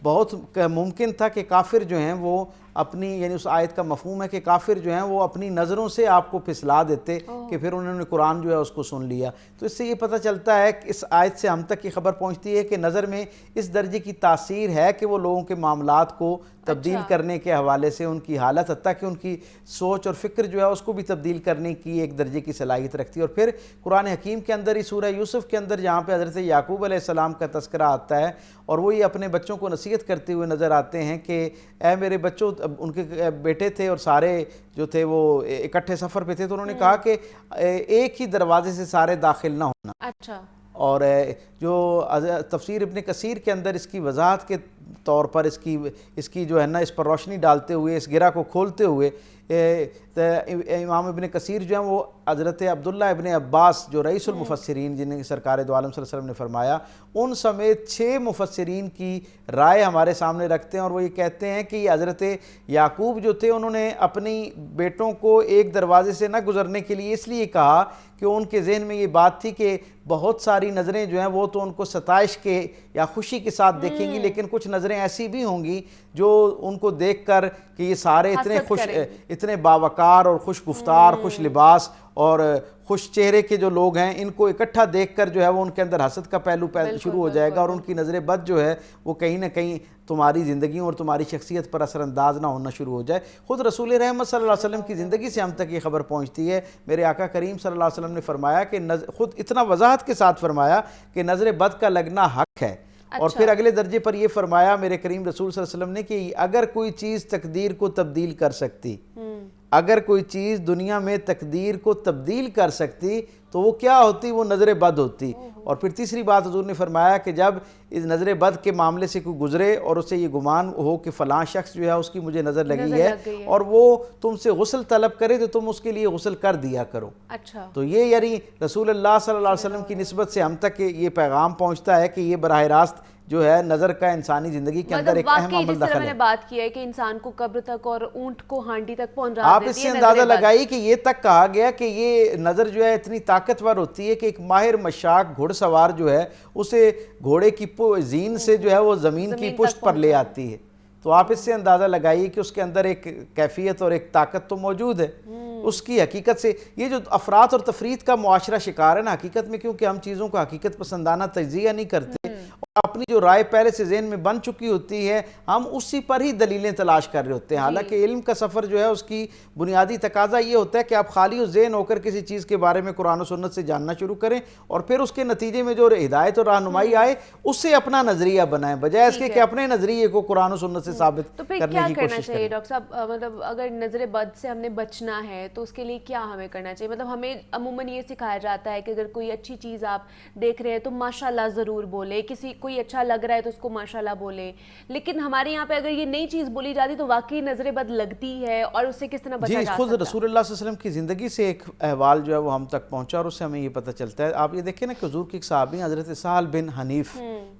بہت ممکن تھا کہ کافر جو ہیں وہ اپنی یعنی اس آیت کا مفہوم ہے کہ کافر جو ہیں وہ اپنی نظروں سے آپ کو پھسلا دیتے کہ پھر انہوں نے قرآن جو ہے اس کو سن لیا. تو اس سے یہ پتہ چلتا ہے کہ اس آیت سے ہم تک یہ خبر پہنچتی ہے کہ نظر میں اس درجے کی تاثیر ہے کہ وہ لوگوں کے معاملات کو تبدیل کرنے کے حوالے سے ان کی حالت حتیٰ کہ ان کی سوچ اور فکر جو ہے اس کو بھی تبدیل کرنے کی ایک درجے کی صلاحیت رکھتی ہے. اور پھر قرآن حکیم کے اندر ہی سورہ یوسف کے اندر جہاں پہ حضرت یعقوب علیہ السلام کا تذکرہ آتا ہے اور وہ یہ اپنے بچوں کو نصیحت کرتے ہوئے نظر آتے ہیں کہ اے میرے بچوں, ان کے بیٹے تھے اور سارے جو تھے وہ اکٹھے سفر پہ تھے تو انہوں نے کہا کہ ایک ہی دروازے سے سارے داخل نہ ہونا. اچھا. اور جو تفسیر ابن کثیر کے اندر اس کی وضاحت کے طور پر اس کی جو ہے نا اس پر روشنی ڈالتے ہوئے اس گرہ کو کھولتے ہوئے امام ابن کثیر جو ہیں وہ حضرت عبداللہ ابن عباس جو رئیس المفسرین جنہیں سرکار دو عالم صلی اللہ علیہ وسلم نے فرمایا ان سمیت 6 مفسرین کی رائے ہمارے سامنے رکھتے ہیں اور وہ یہ کہتے ہیں کہ یہ حضرت یعقوب جو تھے انہوں نے اپنی بیٹوں کو ایک دروازے سے نہ گزرنے کے لیے اس لیے کہا کہ ان کے ذہن میں یہ بات تھی کہ بہت ساری نظریں جو ہیں وہ تو ان کو ستائش کے یا خوشی کے ساتھ دیکھیں گی لیکن کچھ نظریں ایسی بھی ہوں گی جو ان کو دیکھ کر کہ یہ سارے اتنے باوقار اور خوش گفتار خوش لباس اور خوش چہرے کے جو لوگ ہیں ان کو اکٹھا دیکھ کر جو ہے وہ ان کے اندر حسد کا پہلو شروع ہو جائے گا اور ان کی نظر بد جو ہے وہ کہیں نہ کہیں تمہاری زندگیوں اور تمہاری شخصیت پر اثر انداز نہ ہونا شروع ہو جائے. خود رسول رحمت صلی اللہ علیہ وسلم کی زندگی سے ہم تک یہ خبر پہنچتی ہے. میرے آقا کریم صلی اللہ علیہ وسلم نے فرمایا کہ خود اتنا وضاحت کے ساتھ فرمایا کہ نظر بد کا لگنا حق ہے. اور پھر اگلے درجے پر یہ فرمایا میرے کریم رسول صلی اللہ علیہ وسلم نے کہ اگر کوئی چیز تقدیر کو تبدیل کر سکتی اگر کوئی چیز دنیا میں تقدیر کو تبدیل کر سکتی تو وہ کیا ہوتی؟ وہ نظر بد ہوتی. اور پھر تیسری بات حضور نے فرمایا کہ جب اس نظر بد کے معاملے سے کوئی گزرے اور اسے یہ گمان ہو کہ فلاں شخص جو ہے اس کی مجھے نظر لگی ہے اور وہ تم سے غسل طلب کرے تو تم اس کے لیے غسل کر دیا کرو. اچھا. تو یہ یعنی رسول اللہ صلی اللہ علیہ وسلم کی نسبت سے ہم تک یہ پیغام پہنچتا ہے کہ یہ براہ راست جو ہے نظر کا انسانی زندگی کے اندر ایک اہم عمل دخل ہے. میں نے بات کی ہے کہ انسان کو قبر تک اور اونٹ کو ہانڈی تک پہنچا دیتی ہے. آپ اس سے اندازہ لگائی کہ یہ تک کہا گیا کہ یہ نظر جو ہے اتنی طاقتور ہوتی ہے کہ ایک ماہر مشاک گھڑ سوار جو ہے اسے گھوڑے کی زین سے جو ہے وہ زمین کی پشت پر لے آتی ہے. تو آپ اس سے اندازہ لگائیے کہ اس کے اندر ایک کیفیت اور ایک طاقت تو موجود ہے. اس کی حقیقت سے یہ جو افراط اور تفریط کا معاشرہ شکار ہے نا حقیقت میں, کیونکہ ہم چیزوں کو حقیقت پسندانہ تجزیہ نہیں کرتے اپنی جو رائے پہلے سے ذہن میں بن چکی ہوتی ہے ہم اسی پر ہی دلیلیں تلاش کر رہے ہوتے ہیں. حالانکہ علم کا سفر جو ہے اس کی بنیادی تقاضا یہ ہوتا ہے کہ آپ خالی و ذہن ہو کر کسی چیز کے بارے میں قرآن و سنت سے جاننا شروع کریں اور پھر اس کے نتیجے میں جو ہدایت اور رہنمائی آئے اس سے اپنا نظریہ بنائیں بجائے اس کے کہ اپنے نظریے کو قرآن و سنت سے ثابت کرنے کی کوشش کریں. تو پھر کیا کرنا چاہیے ڈاکٹر صاحب؟ مطلب اگر نظر بد سے ہم نے بچنا ہے تو اس کے لیے کیا ہمیں کرنا چاہیے؟ مطلب ہمیں عموماً یہ سکھایا جاتا ہے کہ اگر کوئی اچھی چیز آپ دیکھ رہے ہیں تو ماشاءاللہ ضرور بولے, کوئی اچھا لگ رہا ہے تو اس کو ماشاءاللہ بولے. لیکن ہمارے یہاں پہ اگر یہ نئی چیز بولی جاتی تو واقعی نظر بد لگتی ہے اور اس سے کس طرح بچا جا سکتا ہے؟ خود رسول اللہ صلی اللہ علیہ وسلم کی زندگی سے ایک احوال جو ہے وہ ہم تک پہنچا اور اس سے ہمیں یہ پتہ چلتا ہے. آپ یہ دیکھیں نا کہ حضور کے ایک صحابی حضرت سہل بن حنیف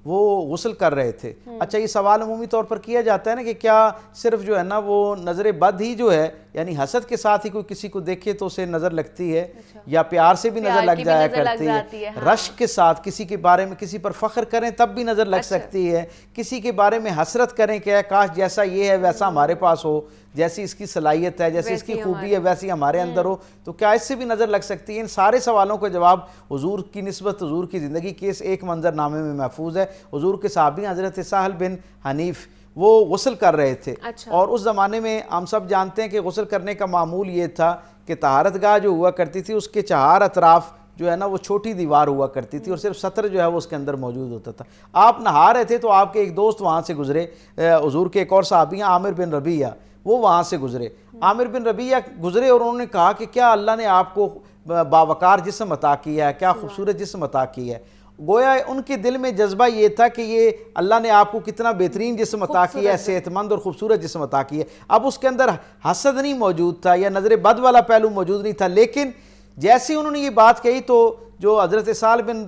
وہ غسل کر رہے تھے. اچھا, یہ سوال عمومی طور پر کیا جاتا ہے نا کہ کیا صرف جو ہے نا وہ نظر بد ہی جو ہے یعنی حسد کے ساتھ ہی کوئی کسی کو دیکھے تو اسے نظر لگتی ہے یا پیار سے بھی نظر لگ جایا کرتی ہے, رشک کے ساتھ کسی کے بارے میں کسی پر فخر کریں تب بھی نظر لگ سکتی ہے, کسی کے بارے میں حسرت کریں کہ کاش جیسا یہ ہے ویسا ہمارے پاس ہو, جیسی اس کی صلاحیت ہے، جیسی اس کی خوبی ہے ویسی ہمارے اندر ہو، تو کیا اس سے بھی نظر لگ سکتی ہے؟ ان سارے سوالوں کا جواب حضور کی نسبت حضور کی زندگی کے اس ایک منظر نامے میں محفوظ ہے۔ حضور کے صحابی حضرت سہل بن حنیف وہ غسل کر رہے تھے، اور اس زمانے میں ہم سب جانتے ہیں کہ غسل کرنے کا معمول یہ تھا کہ طہارت گاہ جو ہوا کرتی تھی اس کے چہار اطراف جو ہے نا وہ چھوٹی دیوار ہوا کرتی تھی، اور صرف سطر جو ہے وہ اس کے اندر موجود ہوتا تھا۔ آپ نہا رہے تھے تو آپ کے ایک دوست وہاں سے گزرے، حضور کے ایک اور صحابی ہیں عامر بن ربیعہ، وہ وہاں سے گزرے۔ عامر بن ربیعہ گزرے اور انہوں نے کہا کہ کیا اللہ نے آپ کو باوقار جسم عطا کیا ہے، کیا خوبصورت جسم عطا کیا ہے۔ گویا ان کے دل میں جذبہ یہ تھا کہ یہ اللہ نے آپ کو کتنا بہترین جسم عطا کیا ہے، صحت مند اور خوبصورت جسم عطا کیا ہے۔ اب اس کے اندر حسد نہیں موجود تھا یا نظر بد والا پہلو موجود نہیں تھا، لیکن جیسے انہوں نے یہ بات کہی تو جو حضرت سہل بن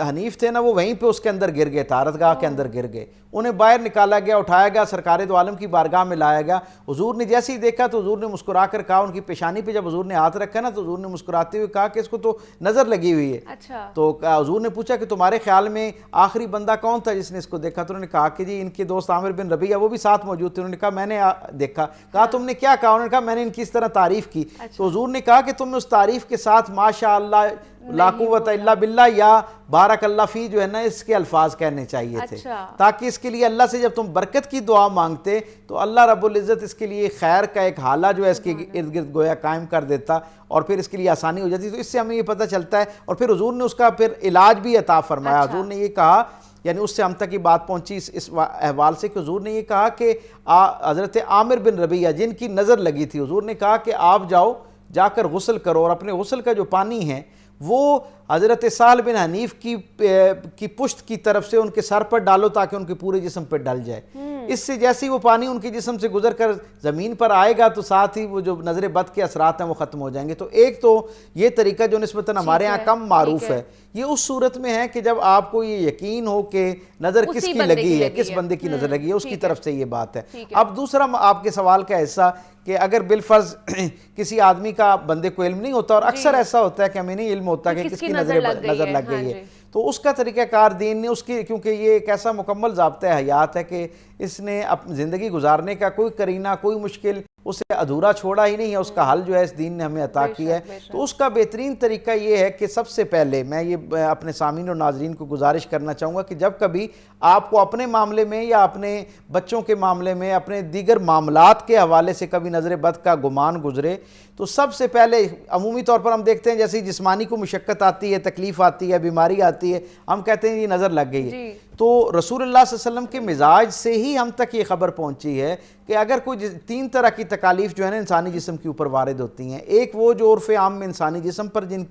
حنیف تھے نا وہ وہیں پہ اس کے اندر گر گئے، طہارت گاہ کے اندر گر گئے۔ انہیں باہر نکالا گیا، اٹھایا گیا، سرکار دو عالم کی بارگاہ میں لایا گیا۔ حضور نے جیسے ہی دیکھا تو حضور نے مسکرا کر کہا، ان کی پیشانی پہ جب حضور نے ہاتھ رکھا نا تو حضور نے مسکراتے ہوئے کہا کہ اس کو تو نظر لگی ہوئی ہے۔ تو حضور نے پوچھا کہ تمہارے خیال میں آخری بندہ کون تھا جس نے اس کو دیکھا؟ تو انہوں نے کہا کہ جی ان کے دوست عامر بن ربیعہ، وہ بھی ساتھ موجود تھے۔ انہوں نے کہا میں نے دیکھا۔ کہا تم نے کیا کہا؟ انہوں نے کہا میں نے ان کی اس طرح تعریف کی۔ تو حضور نے کہا کہ تم نے اس تعریف کے ساتھ ماشاء اللہ لا قوت الا باللہ یا بارک اللہ فی جو ہے نا اس کے الفاظ کہنے چاہیے تھے، تاکہ اس کے لیے اللہ سے جب تم برکت کی دعا مانگتے تو اللہ رب العزت اس کے لیے خیر کا ایک حالہ جو ہے اس کے ارد گرد گویا قائم کر دیتا، اور پھر اس کے لیے آسانی ہو جاتی۔ تو اس سے ہمیں یہ پتہ چلتا ہے، اور پھر حضور نے اس کا پھر علاج بھی عطا فرمایا۔ حضور نے یہ کہا، یعنی اس سے ہم تک یہ بات پہنچی اس احوال سے کہ حضور نے یہ کہا کہ حضرت عامر بن ربیعہ جن کی نظر لگی تھی، حضور نے کہا کہ آپ جاؤ جا کر غسل کرو، اور اپنے غسل کا جو پانی ہے وہ حضرت سہل بن حنیف کی پشت کی طرف سے ان کے سر پر ڈالو تاکہ ان کے پورے جسم پر ڈل جائے۔ اس سے جیسے وہ پانی ان کے جسم سے گزر کر زمین پر آئے گا تو ساتھ ہی وہ جو نظر بد کے اثرات ہیں وہ ختم ہو جائیں گے۔ تو ایک تو یہ طریقہ جو نسبتاً ہمارے ہاں کم معروف ہے، یہ اس صورت میں ہے کہ جب آپ کو یہ یقین ہو کہ نظر کس کی لگی ہے، کس بندے کی نظر لگی ہے، اس کی طرف سے یہ بات ہے۔ اب دوسرا آپ کے سوال کا حصہ کہ اگر بالفرض کسی آدمی کا بندے کو علم نہیں ہوتا، اور اکثر ایسا ہوتا ہے کہ ہمیں نہیں علم ہوتا کہ کس کی نظر لگ گئی ہے، تو اس کا طریقہ کار دین نے اس کی، کیونکہ یہ ایک ایسا مکمل ضابطہ حیات ہے کہ اس نے اپنی زندگی گزارنے کا کوئی کرینہ، کوئی مشکل اسے ادھورا چھوڑا ہی نہیں ہے، اس کا حل جو ہے اس دین نے ہمیں عطا کیا ہے۔ تو اس کا بہترین طریقہ یہ ہے کہ سب سے پہلے میں یہ اپنے سامعین اور ناظرین کو گزارش کرنا چاہوں گا کہ جب کبھی آپ کو اپنے معاملے میں یا اپنے بچوں کے معاملے میں، اپنے دیگر معاملات کے حوالے سے کبھی نظر بد کا گمان گزرے، تو سب سے پہلے عمومی طور پر ہم دیکھتے ہیں جیسے جسمانی کو مشقت آتی ہے، تکلیف آتی ہے، بیماری آتی ہے، ہم کہتے ہیں یہ نظر لگ گئی ہے۔ تو رسول اللہ صلی اللہ علیہ وسلم کے مزاج سے ہی ہم تک یہ خبر پہنچی ہے کہ اگر کوئی تین طرح کی تکالیف جو ہے نا انسانی جسم کے اوپر وارد ہوتی ہیں، ایک وہ جو عرف عام میں انسانی جسم پر جن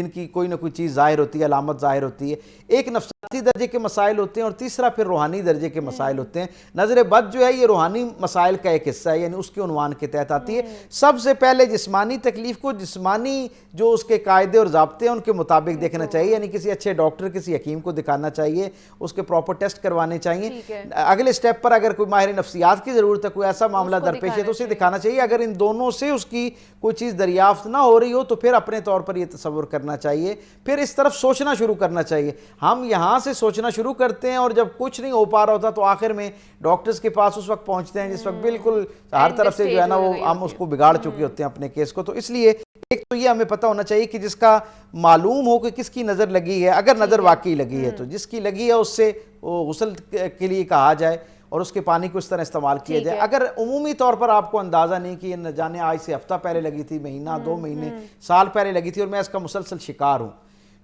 کی کوئی نہ کوئی چیز ظاہر ہوتی ہے، علامت ظاہر ہوتی ہے، ایک نفسیاتی درجے کے مسائل ہوتے ہیں، اور تیسرا پھر روحانی درجے کے مسائل ہوتے ہیں۔ نظر بد جو ہے یہ روحانی مسائل کا ایک حصہ ہے، یعنی اس کے عنوان کے تحت آتی ہے۔ سب سے پہلے جسمانی تکلیف کو جسمانی جو اس کے قاعدے اور ضابطے ہیں ان کے مطابق دیکھنا چاہیے، یعنی کسی اچھے ڈاکٹر، کسی حکیم کو دکھانا چاہیے، اس کے پراپر ٹیسٹ کروانے چاہیے۔ اگلے سٹیپ پر اگر کوئی ماہر نفسیات کی ضرورت ہے، کوئی ایسا معاملہ درپیش ہے تو اسے دکھانا چاہیے۔ اگر ان دونوں سے اس کی کوئی چیز دریافت نہ ہو رہی ہو تو پھر اپنے طور پر یہ تصور کرنا چاہیے، پھر اس طرف سوچنا شروع کرنا چاہیے۔ ہم یہاں سے سوچنا شروع کرتے ہیں، اور جب کچھ نہیں ہو پا رہا ہوتا تو آخر میں ڈاکٹرز کے پاس اس وقت پہنچتے ہیں جس وقت بالکل ہر طرف سے جو ہے نا وہ ہم اس کو بگاڑ چکے ہوتے ہیں اپنے کیس کو۔ تو اس لیے ایک تو یہ ہمیں پتہ ہونا چاہیے کہ جس کا معلوم ہو کہ کس کی نظر لگی ہے، اگر نظر واقعی لگی ہے تو جس کی لگی ہے اس سے غسل کے لیے کہا جائے اور اس کے پانی کو اس طرح استعمال کیا جائے۔ اگر عمومی طور پر آپ کو اندازہ نہیں کہ یہ نہ جانے آج سے ہفتہ پہلے لگی تھی، مہینہ، 2 مہینے، سال پہلے لگی تھی اور میں اس کا مسلسل شکار ہوں،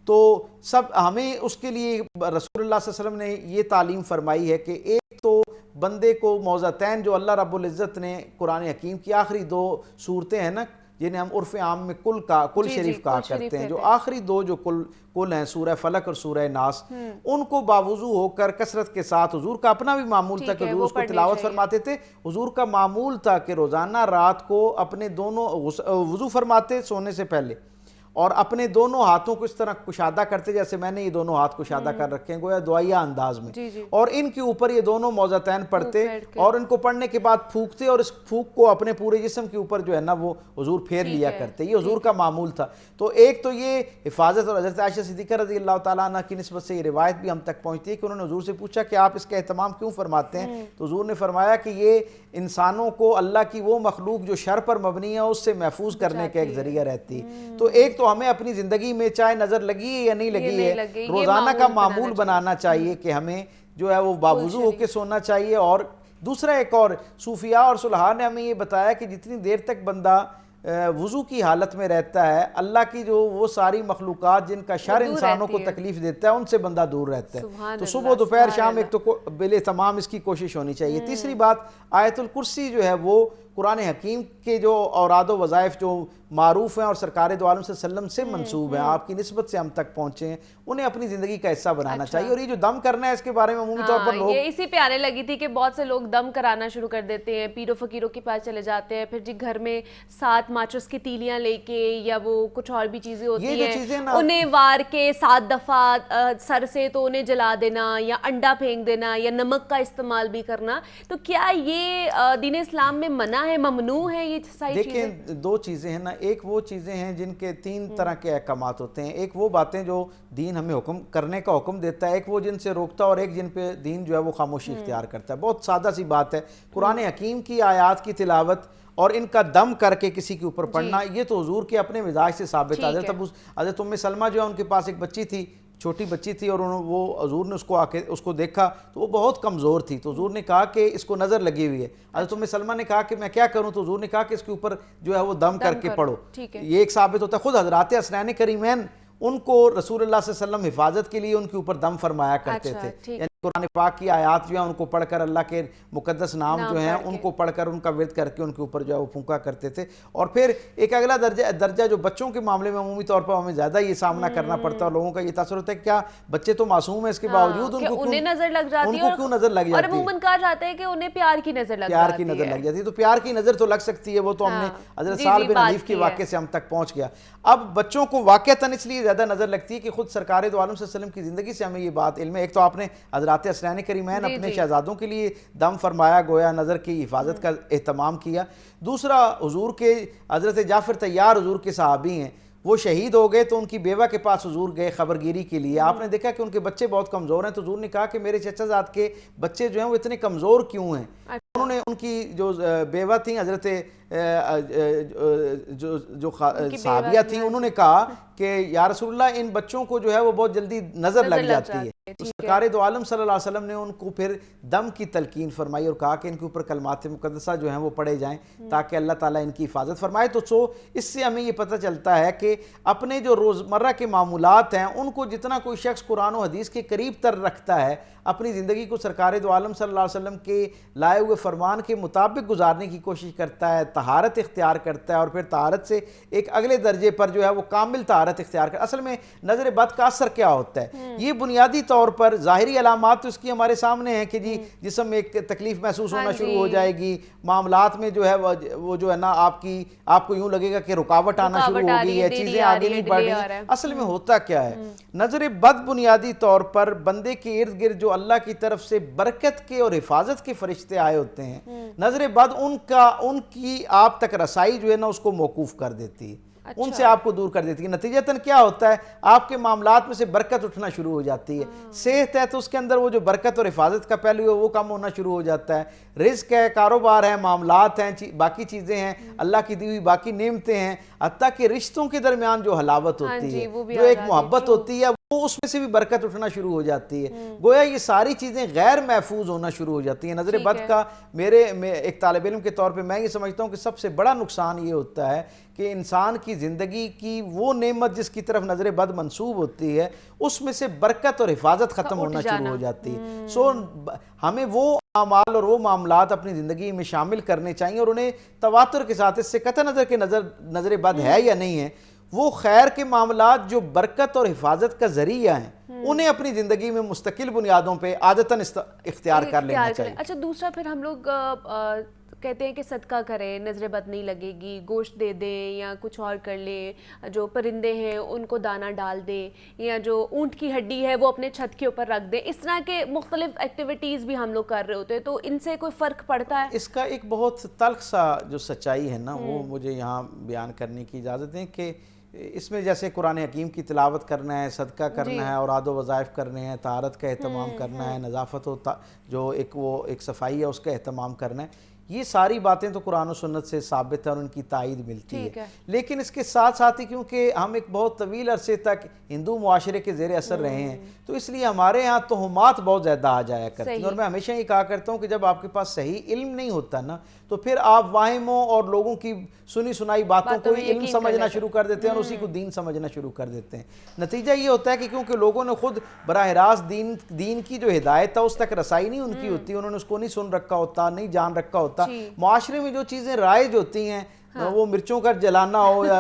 تو سب ہمیں اس کے لیے رسول اللہ صلی اللہ علیہ وسلم نے یہ تعلیم فرمائی ہے کہ ایک تو بندے کو موضعتین جو اللہ رب العزت نے قرآن حکیم کی آخری 2 صورتیں ہیں نا جنہیں ہم عرف عام میں کل شریف کہا کرتے ہیں، جو آخری 2 جو کل ہیں، سورہ فلق اور سورہ ناس، ان کو باوضو ہو کر کثرت کے ساتھ، حضور کا اپنا بھی معمول تھا کہ حضور اس کو تلاوت فرماتے تھے، حضور کا معمول تھا کہ روزانہ رات کو اپنے دونوں وضو فرماتے سونے سے پہلے، اور اپنے دونوں ہاتھوں کو اس طرح کشادہ کرتے جیسے میں نے یہ دونوں ہاتھ کشادہ کر رکھے ہیں گویا دعائیہ انداز میں, اور ان کے اوپر یہ دونوں موضعتین پڑھتے اور ان کو پڑھنے کے بعد پھونکتے اور اس پھونک کو اپنے پورے جسم کے اوپر جو ہے نا وہ حضور پھیر لیا کرتے. یہ حضور کا معمول تھا. تو ایک تو یہ حفاظت, اور حضرت عائشہ صدیقہ رضی اللہ تعالیٰ عنہ کی نسبت سے یہ روایت بھی ہم تک پہنچتی ہے کہ انہوں نے حضور سے پوچھا کہ آپ اس کا اہتمام کیوں فرماتے ہیں, تو حضور نے فرمایا کہ یہ انسانوں کو اللہ کی وہ مخلوق جو شر پر مبنی ہے اس سے محفوظ کرنے کا ایک ذریعہ رہتی ہے. تو ایک تو ہمیں اپنی زندگی میں چاہے نظر لگی ہے یا نہیں لگی ہے, روزانہ کا معمول بنانا چاہیے کہ ہمیں جو ہے وہ باوضو ہو کے سونا چاہیے. اور دوسرا ایک اور صوفیاء اور صلحاء نے ہمیں یہ بتایا کہ جتنی دیر تک بندہ وضو کی حالت میں رہتا ہے, اللہ کی جو وہ ساری مخلوقات جن کا شر انسانوں کو تکلیف دیتا ہے ان سے بندہ دور رہتا ہے. تو صبح دوپہر شام ایک تو بل تمام اس کی کوشش ہونی چاہیے. تیسری بات, آیت الکرسی جو ہے وہ قرآن حکیم کے جو اوراد و وظائف جو معروف ہیں اور سرکار دو عالم صلی اللہ علیہ وسلم سے منسوب ہیں, آپ کی نسبت سے ہم تک پہنچے ہیں, انہیں اپنی زندگی کا حصہ بنانا چاہیے. اور یہ جو دم کرنا ہے اس کے بارے میں عمومی طور پر لوگ, یہ اسی پہ آنے لگی تھی کہ بہت سے لوگ دم کرانا شروع کر دیتے ہیں, پیروں فقیروں کے پاس چلے جاتے ہیں, پھر جی گھر میں 7 ماچس کی تیلیاں لے کے یا وہ کچھ اور بھی چیزیں ہوتی ہیں انہیں وار کے 7 دفعہ سر سے تو انہیں جلا دینا یا انڈا پھینک دینا یا نمک کا استعمال بھی کرنا. تو کیا یہ دین اسلام میں منع ہے, ممنوع ہے یہ ساری چیزیں؟ دیکھیں 2 چیزیں ہیں نا, ایک وہ چیزیں ہیں جن کے 3 طرح کے احکامات ہوتے ہیں. ایک وہ باتیں جو دین ہمیں حکم کرنے کا حکم دیتا ہے, ایک وہ جن سے روکتا ہے, اور ایک جن پہ دین جو ہے وہ خاموشی اختیار کرتا ہے. بہت سادہ سی بات ہے, قرآن حکیم کی آیات کی تلاوت اور ان کا دم کر کے کسی کے اوپر پڑھنا, یہ تو حضور کے اپنے مزاج سے ثابت ہے. حضرت ام سلمہ جو ہے ان کے پاس ایک بچی تھی, چھوٹی بچی تھی, اور وہ حضور نے اس کو دیکھا تو وہ بہت کمزور تھی. تو حضور نے کہا کہ اس کو نظر لگی ہوئی ہے. حضرت ام سلمہ نے کہا کہ میں کیا کروں, تو حضور نے کہا کہ اس کے اوپر جو ہے وہ دم کر کے پڑھو. یہ ایک ثابت ہوتا ہے. خود حضرات حسنین کریمین ان کو رسول اللہ صلی اللہ علیہ وسلم حفاظت کے لیے ان کے اوپر دم فرمایا کرتے تھے. یعنی قرآن پاک کی آیات جو ہیں ان کو پڑھ کر, اللہ کے مقدس نام جو ہیں ان کو پڑھ کر, ان کا ورد کر کے ان کے اوپر جو ہے وہ پھونکا کرتے تھے. اور پھر ایک اگلا درجہ جو بچوں کے معاملے میں عمومی طور پر ہمیں زیادہ یہ سامنا کرنا پڑتا ہے, اور لوگوں کا یہ تاثر ہوتا ہے کہ کیا بچے تو معصوم ہیں, اس کے باوجود ان کو نظر لگ جاتی ہے, کیوں نظر لگ جاتی ہے, اور عموماً کہا جاتا ہے کہ انہیں پیار کی نظر لگ جاتی ہے. تو پیار کی نظر تو لگ سکتی ہے, وہ تو ہم نے حضرت سعد بن حنیف کے واقعے سے ہم تک پہنچ گیا. اب بچوں کو واقعتاً اس لیے زیادہ نظر لگتی ہے کہ خود سرکار دو عالم صلی اللہ علیہ وسلم کی زندگی سے ہمیں یہ بات علم ہے. ایک تو آپ نے حضرات حسنین کریمین اپنے شہزادوں کے لیے دم فرمایا, گویا نظر کی حفاظت کا اہتمام کیا. دوسرا, حضور کے حضرت جعفر طیار حضور کے صحابی ہیں, وہ شہید ہو گئے تو ان کی بیوہ کے پاس حضور گئے خبرگیری کے لیے. آپ نے دیکھا کہ ان کے بچے بہت کمزور ہیں, تو حضور نے کہا کہ میرے چچا زاد کے بچے جو ہیں وہ اتنے کمزور کیوں ہیں. انہوں نے ان کی جو بیوہ تھیں حضرت جو صحابیہ تھیں, انہوں نے کہا کہ یا رسول اللہ ان بچوں کو جو ہے وہ بہت جلدی نظر لگ جاتی ہے. تو سرکار دو عالم صلی اللہ علیہ وسلم نے ان کو پھر دم کی تلقین فرمائی اور کہا کہ ان کے اوپر کلمات مقدسہ جو ہیں وہ پڑھے جائیں تاکہ اللہ تعالیٰ ان کی حفاظت فرمائے. تو اس سے ہمیں یہ پتہ چلتا ہے کہ اپنے جو روزمرہ کے معمولات ہیں ان کو جتنا کوئی شخص قرآن و حدیث کے قریب تر رکھتا ہے, اپنی زندگی کو سرکار دو عالم صلی اللہ علیہ وسلم کے لائے ہوئے فرمان کے مطابق گزارنے کی کوشش کرتا ہے, طہارت اختیار کرتا ہے, اور پھر طہارت سے ایک اگلے درجے پر جو ہے وہ کامل طہارت اختیار کرتا ہے. اصل میں نظر بد کا اثر کیا ہوتا ہے, یہ بنیادی طور پر ظاہری علامات تو اس کی ہمارے سامنے ہیں کہ جی جسم میں ایک تکلیف محسوس ہونا شروع ہو جائے گی, معاملات میں جو ہے وہ جو ہے نا آپ کو یوں لگے گا کہ رکاوٹ آنا شروع ہو گئی ہے, چیزیں آگے نہیں بڑھ رہی. اصل میں ہوتا کیا ہے, نظر بد بنیادی طور پر بندے کے ارد گرد جو اللہ کی طرف سے برکت کے اور حفاظت کے فرشتے آئے ہوتے ہیں, نظر بد ان کی آپ تک رسائی جو ہے نا اس کو موقوف کر دیتی ہے, ان سے آپ کو دور کر دیتی ہے. نتیجتاً کیا ہوتا ہے, آپ کے معاملات میں سے برکت اٹھنا شروع ہو جاتی ہے. صحت ہے تو اس کے اندر وہ جو برکت اور حفاظت کا پہلو ہے وہ کم ہونا شروع ہو جاتا ہے. رزق ہے, کاروبار ہے, معاملات ہیں, باقی چیزیں ہیں, اللہ کی دی ہوئی باقی نعمتیں ہیں, حتیٰ کہ رشتوں کے درمیان جو حلاوت ہوتی ہے, جو ایک محبت ہوتی ہے, وہ اس میں سے بھی برکت اٹھنا شروع ہو جاتی ہے. گویا یہ ساری چیزیں غیر محفوظ ہونا شروع ہو جاتی ہیں. نظر بد کا ایک طالب علم کے طور پہ میں یہ سمجھتا ہوں کہ سب سے بڑا نقصان یہ ہوتا ہے کہ انسان کی زندگی کی وہ نعمت جس کی طرف نظر بد منسوب ہوتی ہے اس میں سے برکت اور حفاظت ختم ہونا شروع ہو جاتی ہے. ہمیں وہ اعمال اور وہ معاملات اپنی زندگی میں شامل کرنے چاہیے, اور انہیں تواتر کے ساتھ, اس سے قطع نظر کہ نظر بد ہے یا نہیں ہے, وہ خیر کے معاملات جو برکت اور حفاظت کا ذریعہ ہیں انہیں اپنی زندگی میں مستقل بنیادوں پہ عادتاً اختیار کر لینا چاہیے. اچھا, دوسرا پھر ہم لوگ कहते हैं कि सदका करें, नज़र बद नहीं लगेगी, गोश्त दे दें या कुछ और कर लें, जो परिंदे हैं उनको दाना डाल दें, या जो ऊँट की हड्डी है वो अपने छत के ऊपर रख दें, इस तरह के मुख्तलिफ एक्टिविटीज़ भी हम लोग कर रहे होते हैं, तो इनसे कोई फ़र्क पड़ता है? इसका एक बहुत तल्ख सा जो सच्चाई है ना, वो मुझे यहाँ बयान करने की इजाज़त दें कि इसमें जैसे कुरान हकीम की तिलावत करना है, सदका करना है, और आदो वज़ाइफ करने हैं, तारत का एहतमाम करना है, नज़ाफ़त होता जो एक सफाई है उसका एहतमाम करना है, ये सारी बातें तो कुरान और सुन्नत से साबित है और उनकी तायीद मिलती है। लेकिन इसके साथ साथ ही क्योंकि हम एक बहुत तवील अरसे तक हिंदू मुआशरे के ज़ेर असर रहे हैं, तो इसलिए हमारे यहाँ तोहमात बहुत ज़्यादा आ जाया करती हैं। और मैं हमेशा ये कहा करता हूँ कि जब आपके पास सही इल्म नहीं होता ना, तो फिर आप वाहिमों और लोगों की सुनी सुनाई बातों को इल्म समझना शुरू कर देते हैं और उसी को दीन समझना शुरू कर देते हैं। नतीजा ये होता है कि क्योंकि लोगों ने खुद बराह रास्त दीन की जो हिदायत है उस तक रसाई नहीं उनकी होती, उन्होंने उसको नहीं सुन रखा होता, नहीं जान रखा होता। माशरे में जो चीज़ें राइज होती हैं, वो मिर्चों का जलाना हो या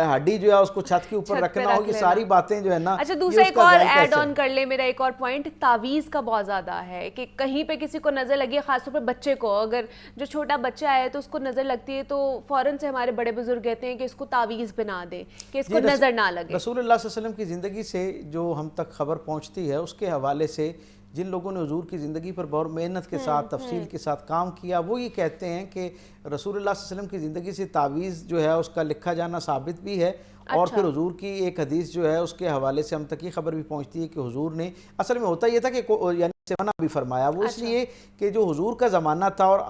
हड्डी जो है उसको छत के ऊपर रखना हो, ये सारी बातें जो है ना। अच्छा, दूसरा एक और ऐड ऑन कर ले, मेरा एक और पॉइंट तावीज़ का बहुत ज़्यादा है कि कहीं पे किसी को नज़र लगी है, ख़ासतौर पर बच्चे को, अगर जो छोटा बच्चा है तो उसको नज़र लगती है तो फ़ौरन से हमारे बड़े बुजुर्ग कहते हैं कि इसको तावीज़ बना दे कि इसको नज़र ना लगे। रसूलुल्लाह सल्लल्लाहु अलैहि वसल्लम की ज़िंदगी से जो हम तक खबर पहुँचती है उसके हवाले से जिन लोगों ने हुजूर की ज़िंदगी पर बहुत मेहनत के साथ तफसील के साथ काम किया, वो ये कहते हैं कि रसूलुल्लाह सल्लल्लाहु अलैहि वसल्लम की ज़िंदगी से तावीज़ जो है उसका लिखा जाना साबित भी है। और फिर हुजूर की एक हदीस जो है उसके हवाले से हम तक ये खबर भी पहुंचती है कि हुजूर ने, असल में होता ये था कि यानी से मना भी फरमाया, वो इसलिए कि जो हुजूर का ज़माना था और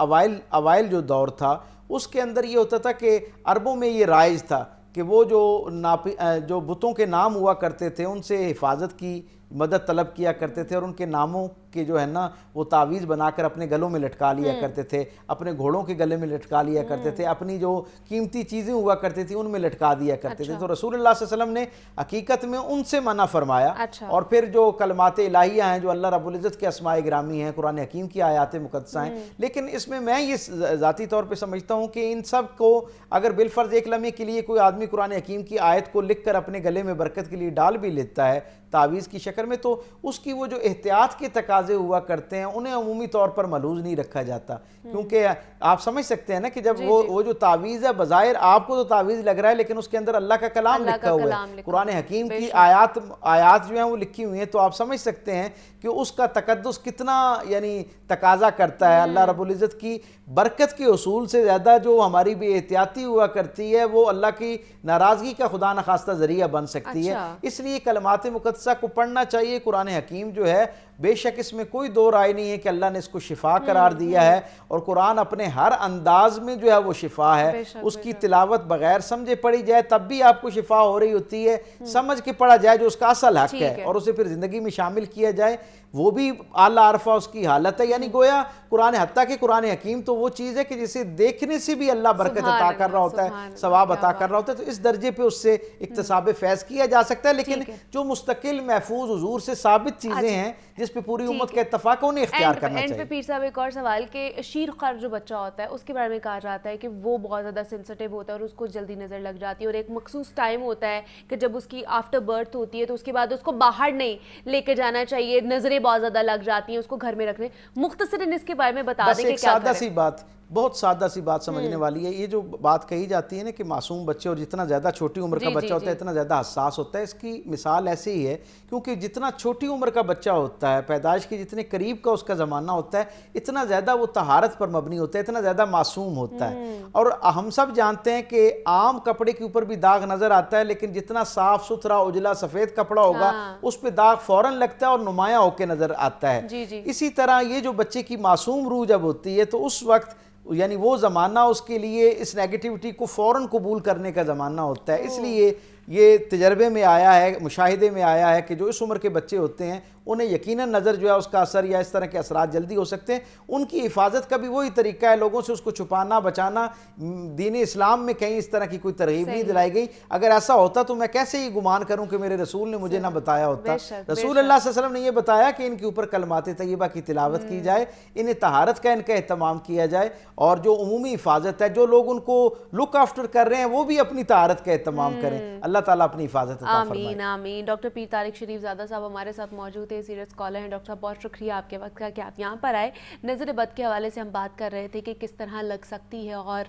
अवाइल जो दौर था उसके अंदर ये होता था कि अरबों में ये राइज था कि वो जो बुतों के नाम हुआ करते थे उनसे हिफाजत की मदद तलब किया करते थे और उनके नामों के जो है ना वो तावीज़ बनाकर अपने गलों में लटका लिया करते थे, अपने घोड़ों के गले में लटका लिया करते थे, अपनी जो कीमती चीज़ें हुआ करती थी उनमें लटका दिया करते थे। तो रसूलुल्लाह सल्लल्लाहु अलैहि वसल्लम ने हकीकत में उनसे मना फरमाया। और फिर जो कलमात इलाहिया हैं जो अल्लाह रब्बुल इज़्ज़त के अस्माए गिरामी हैं, कुरान हकीम की आयात मुक़द्दसा हैं, लेकिन इसमें मैं ये ज़ाती तौर पर समझता हूँ कि इन सब को अगर बिलफ़र्ज़ एक लम्हे के लिए कोई आदमी कुरान हकीम की आयत को लिख कर अपने गले में बरकत के लिए डाल भी लेता है तावीज़ की शक्ल में, तो उसकी वो जो एहतियात के तकाजे हुआ करते हैं उन्हें अमूमी तौर पर मलूज़ नहीं रखा जाता। क्योंकि आप समझ सकते हैं ना कि जब वो जो तावीज़ है, बज़ाहिर आपको तो तावीज़ लग रहा है लेकिन उसके अंदर अल्लाह का कलाम लिखा हुआ है, कुरान हकीम की आयात जो हैं वो लिखी हुई हैं, तो आप समझ सकते हैं कि उसका तकद्दुस कितना यानी तकाजा करता है। अल्लाह रब्बुल इज़्ज़त की बरकत के उसूल से ज़्यादा जो हमारी बेएहतियाती हुआ करती है वो अल्लाह की नाराज़गी का खुदा न खास्ता ज़रिया बन सकती है। इसलिए कलमात मुक़द्दसा को पढ़ना चाहिए। कुरान हकीम जो है बेशक इसमें कोई दो राय नहीं है कि अल्लाह ने इसको शिफा करार दिया है और कुरान अपने हर अंदाज में जो है वो शिफा है। उसकी तिलावत बगैर समझे पढ़ी जाए तब भी आपको शिफा हो रही होती है, समझ के पढ़ा जाए जो उसका असल हक है और उसे फिर ज़िंदगी में शामिल किया जाए, वो भी आला अरफा उसकी हालत है। यानी गोया कुरान हत्ता के कुरान हकीम तो वो चीज़ है कि जिसे देखने से भी अल्लाह बरकत अता कर रहा होता है, सवाब अता कर रहा होता है, तो इस दर्जे पे उससे इक्तसाब फैज़ किया जा सकता है। लेकिन जो मुस्तकिल महफूज हुजूर से साबित चीज़ें हैं जिस पे पूरी उम्मत का इत्तफाक उन्हें इख्तियार करना चाहिए। पे पीर साहब एक और सवाल कि शीर खर जो बच्चा होता है उसके बारे में कहा जाता है कि वो बहुत ज़्यादा सेंसिटिव होता है और उसको जल्दी नज़र लग जाती है और एक मखसूस टाइम होता है कि जब उसकी आफ्टर बर्थ होती है तो उसके बाद उसको बाहर नहीं लेके जाना चाहिए, नज़रें बहुत ज़्यादा लग जाती हैं, उसको घर में रखने। मुख्तसरन इसके बारे में बता दें कि क्या सादा सी बात, बहुत सादा सी बात समझने वाली है। ये जो बात कही जाती है ना कि मासूम बच्चे और जितना ज़्यादा छोटी उम्र का बच्चा होता है इतना ज़्यादा हसास होता है, इसकी मिसाल ऐसे ही है क्योंकि जितना छोटी उम्र का बच्चा होता है, पैदाइश के जितने करीब का उसका ज़माना होता है, इतना ज़्यादा वो तहारत पर मबनी होता है, इतना ज़्यादा मासूम होता है। और हम सब जानते हैं कि आम कपड़े के ऊपर भी दाग नज़र आता है, लेकिन जितना साफ़ सुथरा उजला सफ़ेद कपड़ा होगा उस पर दाग फ़ौरन लगता है और नुमाया होकर नज़र आता है। इसी तरह ये जो बच्चे की मासूम रूह जब होती है तो उस वक्त यानी वो ज़माना उसके लिए इस नेगेटिविटी को फ़ौरन कबूल करने का ज़माना होता है। इसलिए ये तजर्बे में आया है, मुशाहिदे में आया है कि जो इस उम्र के बच्चे होते हैं उन्हें यकीनन नज़र जो है उसका असर या इस तरह के असरात जल्दी हो सकते हैं। उनकी हिफाजत का भी वही तरीका है, लोगों से उसको छुपाना बचाना। दीन इस्लाम में कहीं इस तरह की कोई तरगीब नहीं दिलाई गई। अगर ऐसा होता तो मैं कैसे ही गुमान करूं कि मेरे रसूल ने मुझे ना बताया होता। रसूल अल्लाह सल्लल्लाहु अलैहि वसल्लम ने यह बताया कि इनके ऊपर कलमात तय्यबा की तिलावत की जाए, इन्हें तहारत का इनका एहतमाम किया जाए और जो उमूमी हिफाजत है, जो लोग उनको लुक आफ्टर कर रहे हैं वो भी अपनी तहारत का एहतमाम करें। अल्लाह ताला अपनी हिफाजत अता फरमाए। आमीन आमीन। डॉक्टर पीर तारिक शरीफ ज़ादा साहब हमारे साथ मौजूद थे। के सीरियस स्कॉलर हैं। डॉक्टर साहब बहुत शुक्रिया आपके वक्त का कि आप यहाँ पर आए। नज़र बद के हवाले से हम बात कर रहे थे कि किस तरह लग सकती है और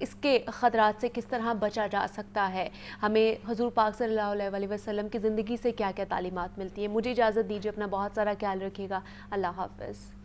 इसके ख़तरात से किस तरह बचा जा सकता है, हमें हुज़ूर पाक सल्लल्लाहु अलैहि वसल्लम की ज़िंदगी से क्या क्या तालीमात मिलती है। मुझे इजाज़त दीजिए, अपना बहुत सारा ख्याल रखिएगा। अल्लाह हाफ़िज़।